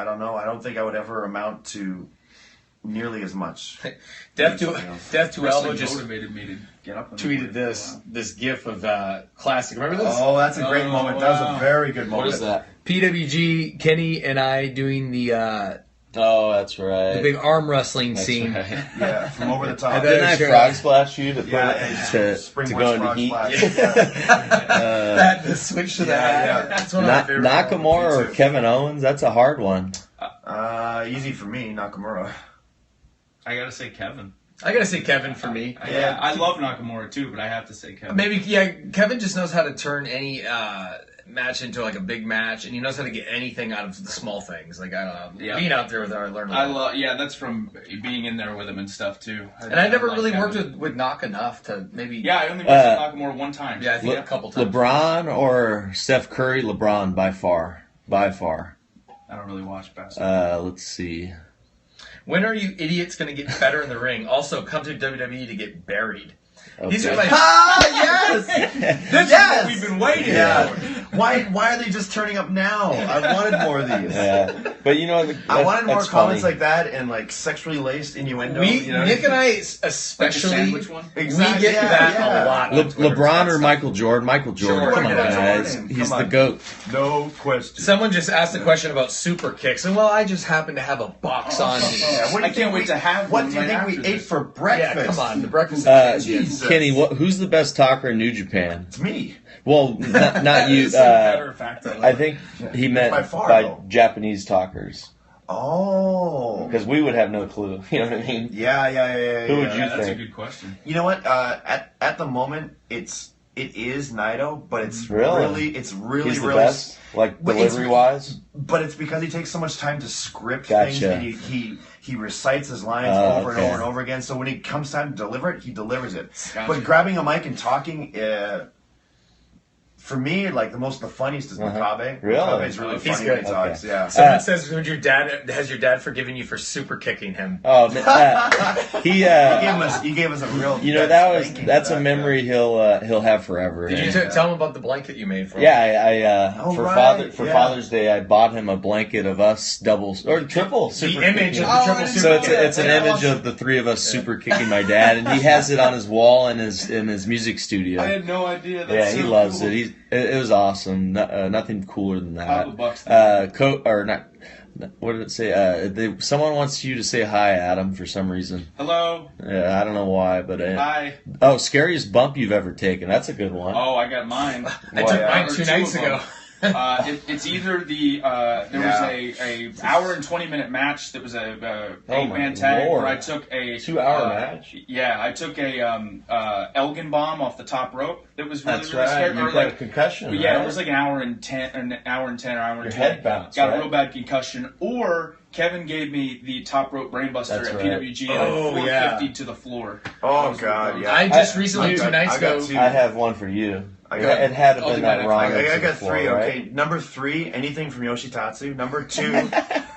don't know. I don't think I would ever amount to nearly as much. Death to Elbow just motivated me to get up. Tweeted this GIF of classic. Remember this? Oh, that's a great moment. Wow. That was a very good moment. What is that? PWG, Kenny and I doing the oh, that's right. the big arm wrestling scene. Right. Yeah, from over the top. Didn't I frog splash you to go into heat? That switch to that. Yeah. That's one of my favorite Nakamura or Kevin Owens? That's a hard one. Easy for me, Nakamura. I gotta say Kevin. I gotta say Kevin for me. I love Nakamura too, but I have to say Kevin. Maybe Kevin just knows how to turn any match into like a big match, and he knows how to get anything out of the small things. Like I don't know, being out there with our learning. That's from being in there with him and stuff too. I never really worked with Knock enough to maybe. Yeah, I only worked with Nakamura one time. Yeah, I think a couple times. LeBron or Steph Curry? LeBron by far. I don't really watch basketball. Let's see. When are you idiots going to get better in the ring? Also, come to WWE to get buried. Okay. These are like yes! This is what we've been waiting for. Why are they just turning up now? I wanted more of these. Yeah. But you know, I wanted more comments like that and like sexually laced innuendo. Nick and I especially, like one? Exactly, we get that a lot. LeBron or Michael Jordan? Michael Jordan. Come on, guys. He's the GOAT. No question. Someone just asked a question about super kicks, and I just happen to have a box on me. I can't wait to have What do you think we ate for breakfast? Yeah, come on, the breakfast. Kenny, who's the best talker in New Japan? It's me. Well, not you. I think he meant by Japanese talkers. Oh. Because we would have no clue. You know what I mean? Yeah. Who would you think? That's a good question. You know what? At the moment, it's it is Naito, but it's Really? it's He's really the best, like But it's- delivery-wise? But it's because he takes so much time to script Gotcha. things, and he recites his lines over and over and over again. So when it comes time to deliver it, he delivers it. Gotcha. But grabbing a mic and talking, for me, like the funniest is Makabe. Really? Makabe's really He's funny when he good. talks. Yeah. Someone says, has your dad forgiven you for super kicking him? Oh, he He gave us a real. you know, that's a memory he'll have forever. Did you tell him about the blanket you made for him? Yeah, Oh, for right, Father's Day, I bought him a blanket of us doubles or triple super image kicking. of the triple super So kick. it's an image of the three of us super kicking my dad, and he has it on his wall in his music studio. I had no idea. That's Yeah, so he loves cool. it. It was awesome. Nothing cooler than that. $5. Or not. What did it say? Someone wants you to say hi, Adam, for some reason. Hello. I don't know why, but Hi. oh, scariest bump you've ever taken. That's a good one. Oh, I got mine. I took mine Or 2 two nights of them. ago. It's either the there was a hour and 20-minute match that was a Oh, 8-man my tag Lord. where I took a 2-hour match? Yeah, I took a Elgin bomb off the top rope. That was really That's really right. scary. You Or got a like, concussion. yeah, right? it was like an hour and 10 or an hour and 20. head bounced, Got right? a real bad concussion. Or Kevin gave me the top rope brainbuster That's at right. PWG and Oh, 450 to the floor. Oh God, yeah. I just recently, I 2 got- nights I got ago. two. I have one for you. I got- It had to I'll been do that that wrong. I to the got floor, three. right? Okay, number 3, anything from Yoshitatsu. Number 2,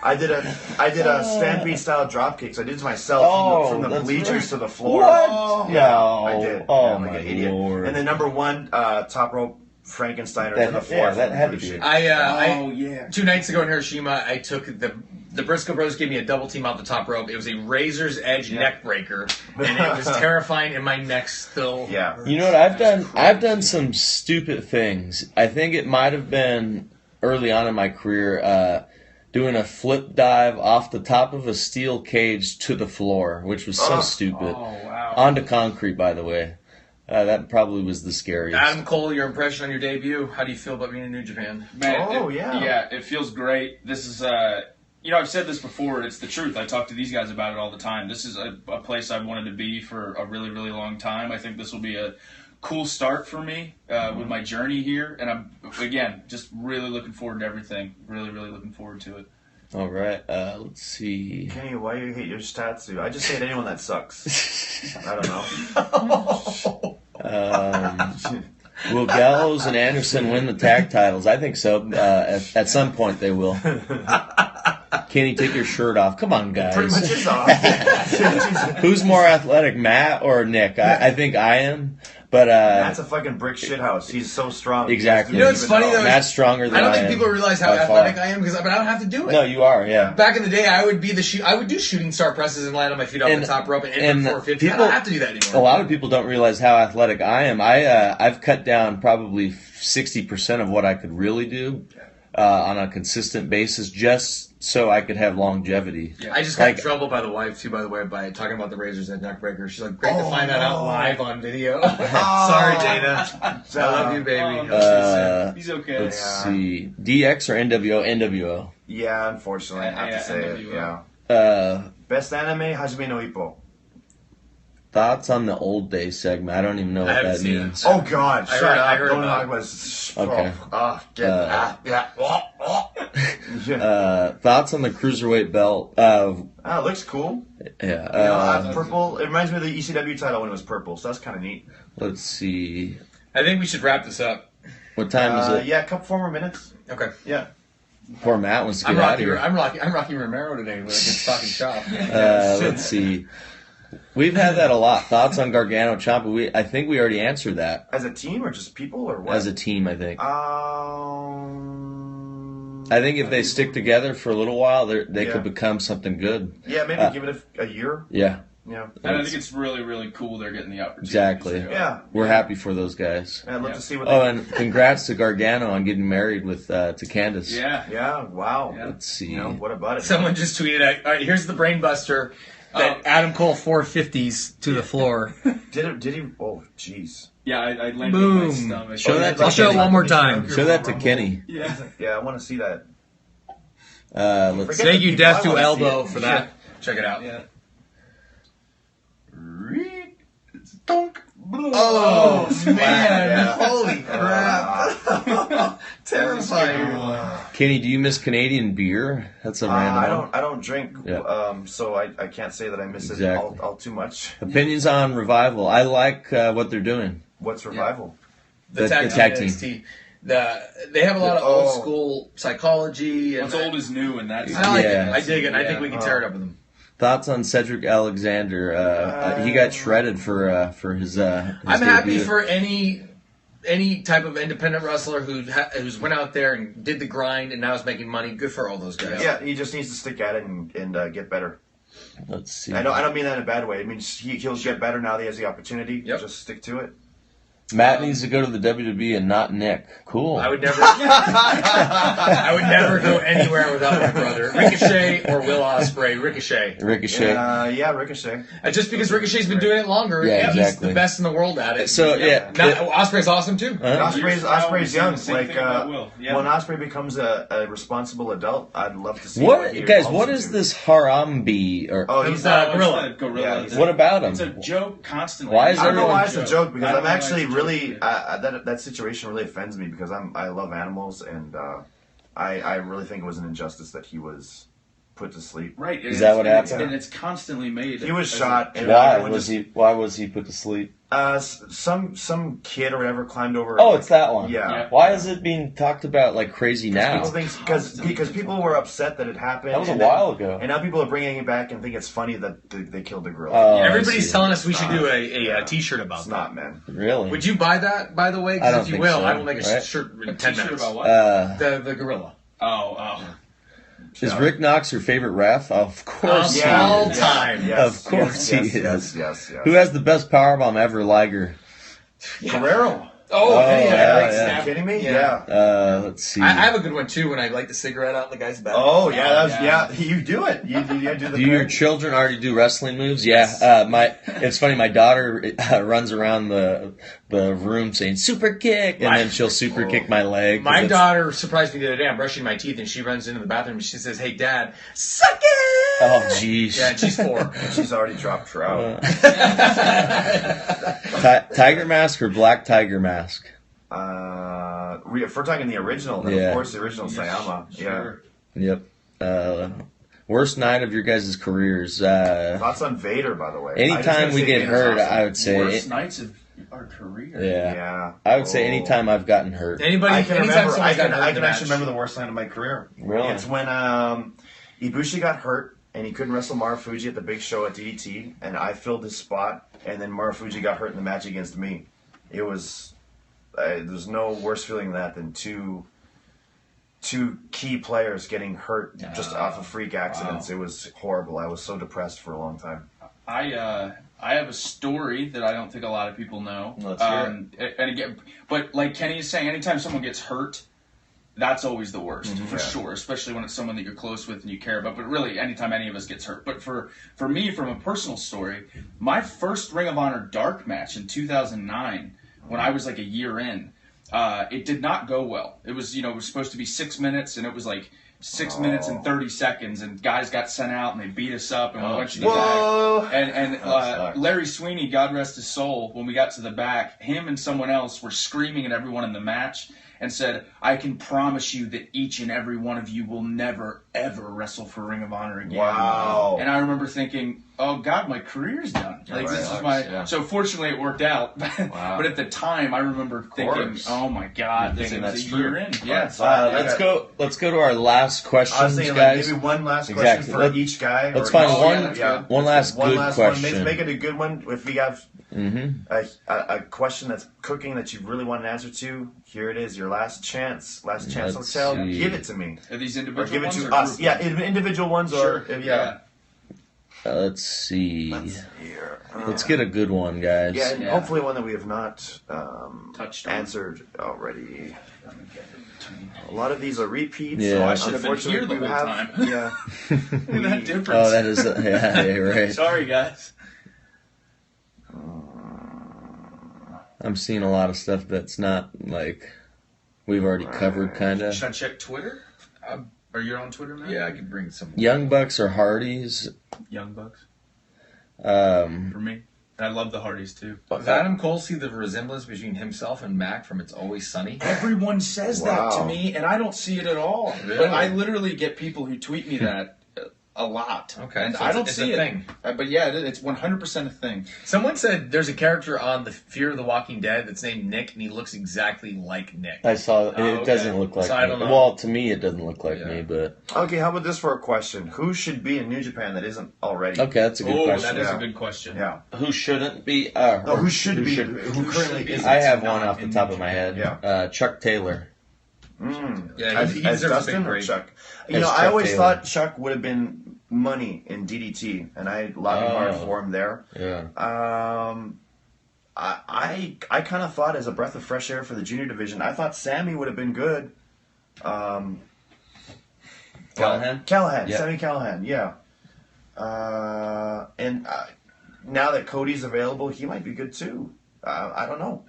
I did a Stampede style drop kick. So I did it to myself from the that's bleachers right. to the floor. What? Yeah, No. I did. Oh Yeah, like my an idiot. Lord. And then number 1, top rope Frankensteiner to the floor. that from had to Lucha. be. I yeah. 2 nights ago in Hiroshima, I took the Briscoe Brothers gave me a double team off the top rope. It was a razor's edge neck breaker, and it was terrifying. And my neck still. Yeah. You know what I've done? I've done some stupid things. I think it might have been early on in my career, doing a flip dive off the top of a steel cage to the floor, which was so stupid. Oh wow. Onto concrete, by the way. That probably was the scariest. Adam Cole, your impression on your debut? How do you feel about being in New Japan? Man, Oh, it, yeah. Yeah, it feels great. This is, I've said this before, and it's the truth. I talk to these guys about it all the time. This is a place I've wanted to be for a really, really long time. I think this will be a cool start for me with my journey here. And I'm, again, just really looking forward to everything. Really, really looking forward to it. All right, let's see. Kenny, why you hate Yoshitatsu? I just hate anyone that sucks. I don't know. Will Gallows and Anderson win the tag titles? I think so. At some point they will. Kenny, take your shirt off. Come on, guys. Pretty much is off. Who's more athletic, Matt or Nick? I think I am. But That's a fucking brick shithouse. He's so strong. Exactly. You know what's funny, though? Matt's stronger than I don't I think am, people realize how by far. athletic I am but I don't have to do it. No, you are. Yeah. Back in the day, I would be I would do shooting star presses and land on my feet off And- the top rope and and hit 450. I people- don't have to do that A anymore. lot of people don't realize how athletic I am. I've cut down probably 60% of what I could really do on a consistent basis, just so I could have longevity. I just got in trouble by the wife, too, by the way, by talking about the razor's edge neck breaker. She's like, great to find that out live on video. Sorry, Dana. I love you, baby. He's okay. Let's see. DX or NWO? NWO. Yeah, unfortunately, I have to say it. NWO. Yeah. Best anime, Hajime no Ippo. Thoughts on the old day segment? I don't even know I what haven't that seen it. means. Oh God! I Shut heard- up! I heard Don't about talk it. about this. Okay. Thoughts on the cruiserweight belt? Oh, it looks cool. Yeah. Purple. It reminds me of the ECW title when it was purple, so that's kind of neat. Let's see. I think we should wrap this up. What time is it? Yeah, a couple 4 more minutes. Okay. Yeah. Poor Matt wants to I'm get out of Rocky, here. I'm Rocky Romero today with a good talking shop. Let's see. We've had that a lot. Thoughts on Gargano Ciampa? I think we already answered that As a team or just people or what? as a team. I think. I I think if they stick together for a little while, they Yeah. could become something good. Yeah, maybe give it a year. Yeah, Yeah. And I think it's really, really cool they're getting the opportunity. exactly. Yeah. We're happy for those guys. I'd love to see what Oh, they. and congrats to Gargano on getting married with to Candace. Yeah. Yeah. Wow. Yeah. Let's see. You know what about it? Someone just tweeted out, all right, here's the brain buster that Adam Cole 450s to the floor. Did he? Oh, jeez. Yeah, I landed Boom. on my stomach. Show that to I'll show it Kenny. one more time. Show that to Kenny. Yeah. Yeah, I want to see that. Let's Forget Thank the you, people, Death I to wanna see Elbow, it. for that. Check it out. Yeah. Donk. Oh, man. Yeah. Holy crap. Terrifying. Kenny, do you miss Canadian beer? That's a random one. I don't drink, Yeah. So I can't say that I miss Exactly. it all too much. Opinions on Revival. I like what they're doing. What's Revival? The tag team. NXT. They have a lot of old school psychology. And What's old is new, and that's I like Yeah. it. I dig it. And I think we can tear it up with them. Thoughts on Cedric Alexander? He got shredded for his I'm happy debut. for any type of independent wrestler who's went out there and did the grind and now is making money. Good for all those guys. Yeah, he just needs to stick at it and get better. Let's see. I don't mean that in a bad way. I mean he'll get better now that he has the opportunity. Yep. Just stick to it. Matt needs to go to the WWE and not Nick. Cool. I would never go anywhere without my brother. Ricochet or Will Ospreay. Ricochet. Ricochet. Yeah, Ricochet. Just because Ricochet's been doing it longer, Yeah, he's exactly. the best in the world at it. So yeah. Now, Ospreay's awesome too. Ospreay's young. Same Like thing about Will. Yeah. when Ospreay becomes a responsible adult, I'd love to see he What guys? evolves What is into. this Harambe? Or Oh, He's he's a gorilla. It's a gorilla. Yeah, what about him? It's a joke constantly. Why is I don't know everyone why it's a joke because I don't I'm know actually why it's a really joke. that situation really offends me because I love animals and I really think it was an injustice that he was put to sleep. Right. Is that what happened? And it's constantly made. He was as shot. a And joke. Why everyone was just- he? Why was he put to sleep? Some kid or whatever climbed over. Oh, it's that one. Yeah. Why is it being talked about like crazy now? People think because people were upset that it happened. That was a and then- while ago. And now people are bringing it back and think it's funny that they killed the gorilla. Oh, I Everybody's see. telling us we should do a T-shirt about It's that. not, man. Really? Would you buy that, by the way? I Because don't if you think will, so, I will make a right? shirt in A 10 T-shirt minutes. about what? The gorilla. Oh. Is Rick Knox your favorite ref? Of course Yeah. he All is. time. Of course he is. Yes. Who has the best powerbomb ever, Liger? Guerrero. Oh, hey, yeah, great yeah. snap. Are you kidding me? Yeah. Let's see. I have a good one too when I light the cigarette out in the guy's back. Oh yeah, yeah. You do it. You do the. Do your children already do wrestling moves? Yeah. It's funny. My daughter runs around the room saying "super kick," and then she'll super kick my leg. 'cause My it's- daughter surprised me the other day. I'm brushing my teeth and she runs into the bathroom and she says, "Hey, Dad, suck it!" Oh, jeez. Yeah, and she's 4. She's already dropped trout. Tiger mask or black tiger mask? If we're talking the original, then Yeah. of course the original Sayama. Sure. Yep. Worst night of your guys' careers. Yeah. Thoughts on Vader, by the way. I just Anytime gotta we say get Vader's hurt, awesome. I would say. Worst nights of our career. Yeah. Yeah. I would say Oh. anytime I've gotten hurt. Anybody, I can anytime remember. I someone's can, got hurt I in can the actually match. remember the worst night of my career. Really? It's when Ibushi got hurt and he couldn't wrestle Marufuji at the big show at DDT, and I filled his spot, and then Marufuji got hurt in the match against me. It was there's no worse feeling than that than two key players getting hurt just off of freak accidents. Wow. It was horrible. I was so depressed for a long time. I have a story that I don't think a lot of people know. Let's hear it. And again, but like Kenny is saying, anytime someone gets hurt, that's always the worst for sure. Especially when it's someone that you're close with and you care about. But really, anytime any of us gets hurt. But for me, from a personal story, my first Ring of Honor dark match in 2009, when I was like a year in, it did not go well. It was it was supposed to be 6 minutes, and it was like 6 minutes and 30 seconds, and guys got sent out and they beat us up, and we went to the back. And Larry Sweeney, God rest his soul, when we got to the back, him and someone else were screaming at everyone in the match and said, "I can promise you that each and every one of you will never, ever wrestle for Ring of Honor again." Wow. And I remember thinking, oh God, my career's done. Like, this is my. Yeah. So fortunately, it worked out. But at the time, I remember thinking, oh my God, this is a year in. Yeah. Let's go to our last I was questions, thinking guys. maybe one last Exactly. question for each guy. Let's or find each- one last One good last question. one. Make it a good one. If we have a question that's cooking that you really want an answer to, here it is. Your last chance. Last chance. Let's Hotel. see. Give it to me. Are these Or individual give it ones to or us. group Yeah, ones? individual ones Sure. or Yeah. Let's see. Here. Let's get a good one, guys. Yeah, and Yeah. hopefully one that we have not Touched on. answered already. A lot of these are repeats. Yeah. So I should have been unfortunately, here the we whole have- time. Yeah. Look at that difference. Oh, that is yeah, right. Sorry, guys. I'm seeing a lot of stuff that's not like we've already covered, kind of. Should I check Twitter? Are you on Twitter, man? Yeah, I could bring some. Young Bucks or Hardys? Young Bucks. Um, For me. And I love the Hardys too. Does Adam Cole see the resemblance between himself and Mac from It's Always Sunny? Everyone says that to Wow. me, and I don't see it at all. Really? But I literally get people who tweet me that a lot. Okay, and so I don't it's see a it. thing. But yeah, it's 100% a thing. Someone said there's a character on the Fear of the Walking Dead that's named Nick, and he looks exactly like Nick. I saw it. okay. Doesn't look like So I me. don't know. Well, to me, it doesn't look like Yeah. me, but Okay, how about this for a question? Who should be in New Japan that isn't already? okay, that's a good Oh, question. that is Yeah. a good question. Yeah. Who shouldn't be? No, who should be? Who currently isn't? I have not one off the in top New of my Japan. head. Yeah. Chuck Taylor. Yeah, As he deserves a Dustin big or break. Chuck? You As know, I Chuck always Taylor. thought Chuck would have been money in DDT, and I lobbied hard for him there. Yeah. I kind of thought as a breath of fresh air for the junior division, I thought Sammy would have been good. Callahan? Callahan, Yeah. Sammy Callahan, yeah. And now that Cody's available, he might be good too. I don't know.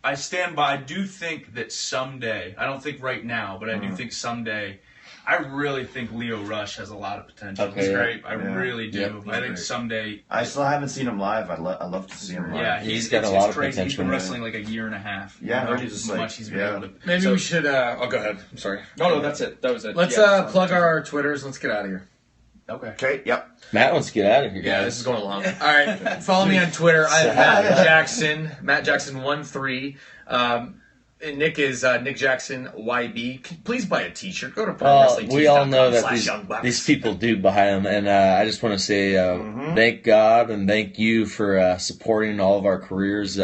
I stand by. I do think that someday, I don't think right now, but I do think someday, I really think Leo Rush has a lot of potential. Okay, He's yeah. great. I Yeah. really do. Yep, I think great. someday. I still haven't seen him live. I'd love to see him live. Yeah, He's got a lot it's of crazy. He's potential, been man. wrestling like a year and a half. Yeah, I You know, heard he's just how like- much he's been yeah. able to. Maybe So- we should. Oh, go ahead. I'm sorry. No, that's it. That was it. Let's Yeah, plug our Twitters. Let's get out of here. Okay. Okay, yep. Matt wants to get out of here, Yeah, guys. this is going long. All right, follow me on Twitter. I'm Matt Jackson. Matt Jackson 13. And Nick is Nick Jackson YB. Please buy a T-shirt. Go to We all know that ProWrestlingTees.com/YoungBucks. these people do buy them, and I just want to say thank God and thank you for supporting all of our careers.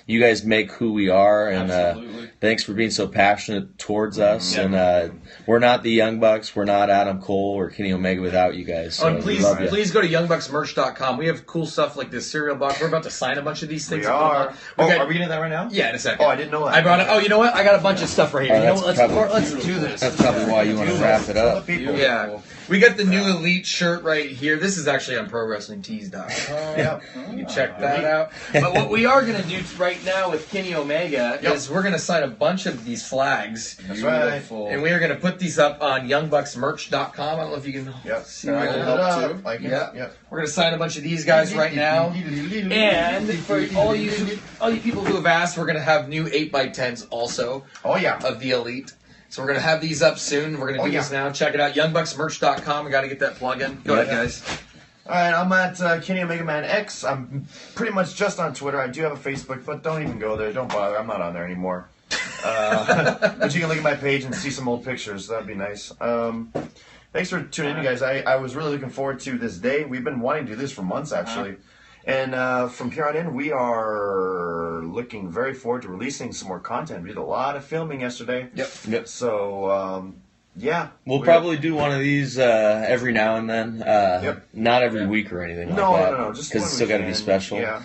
You guys make who we are, and Absolutely. thanks for being so passionate towards us. And we're not the Young Bucks, we're not Adam Cole or Kenny Omega without you guys. So Oh, and we please, love you. please go to YoungBucksMerch.com. We have cool stuff like this cereal box. We're about to sign a bunch of these things. We are. We Oh, got- are we getting that right now? Yeah, in a second. Oh, I didn't know that. I brought it. Oh, you know what? I got a bunch of stuff right here. Oh, You know that's what? probably- Let's do this. That's probably why you want to wrap it up. People. Yeah. We got the new Elite shirt right here. This is actually on ProWrestlingTees.com. Yeah. You can check that out. But what we are going to do right now with Kenny Omega is we're going to sign a bunch of these flags. That's right. Beautiful. And we are going to put these up on YoungBucksMerch.com. I don't know if you can Yep. see I that. can help too. Like, Yeah. Yep. We're going to sign a bunch of these guys right now. And for all you people who have asked, we're going to have new 8x10s also Oh yeah. of the Elite. So we're going to have these up soon. We're going to do this now. Check it out. YoungBucksMerch.com. We got to get that plug in. Go ahead, guys. All right, I'm at Kenny Omega Man X. I'm pretty much just on Twitter. I do have a Facebook, but don't even go there. Don't bother. I'm not on there anymore. But you can look at my page and see some old pictures. That'd be nice. Thanks for tuning in, guys. I was really looking forward to this day. We've been wanting to do this for months, actually. And from here on in, we are looking very forward to releasing some more content. We did a lot of filming yesterday. Yep. So, yeah. We'll probably do one of these every now and then. Not every week or anything like No, that. no. Just because when it's still we got to be can. special. Yeah.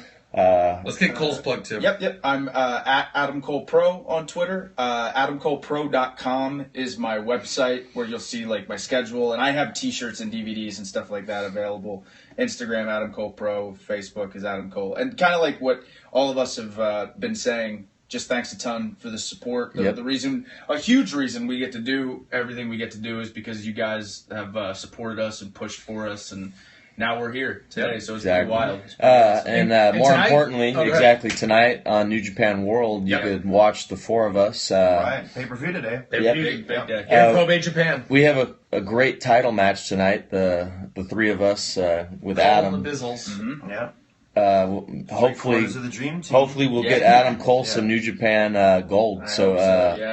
Let's get Cole's plug too. Yep. I'm at Adam Cole Pro on Twitter. AdamColePro.com is my website where you'll see like my schedule, and I have T-shirts and DVDs and stuff like that available. Instagram Adam Cole Pro, Facebook is Adam Cole, and kind of like what all of us have been saying. Just thanks a ton for the support. The reason, a huge reason we get to do everything we get to do is because you guys have supported us and pushed for us, and now we're here today. So it's pretty wild. And more tonight? importantly, Oh, go exactly tonight on New Japan World, you could watch the four of us. Right. Pay-per-view today. Yep. Big day. Here in Kobe, Japan. We have a great title match tonight. The three of us with All Adam. the Bizzles. Yeah. Hopefully, Three-quarters of the dream team. hopefully we'll get Adam Cole some New Japan gold. So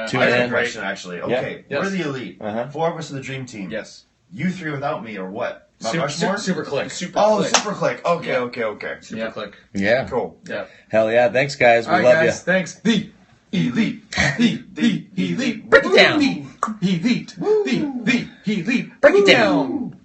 tune I have a in. question, actually. Okay, Yes. we're the Elite. Uh-huh. Four of us are the dream team. Yes. You three without me, or what? Mount Rushmore? Super click. Oh, Super Click. Okay. Super click. Yeah. Cool. Yeah. Hell yeah. Thanks, guys. We All right, love guys. you. Thanks. The Elite. The Elite. Break it down. Elite. The Elite. Break it down.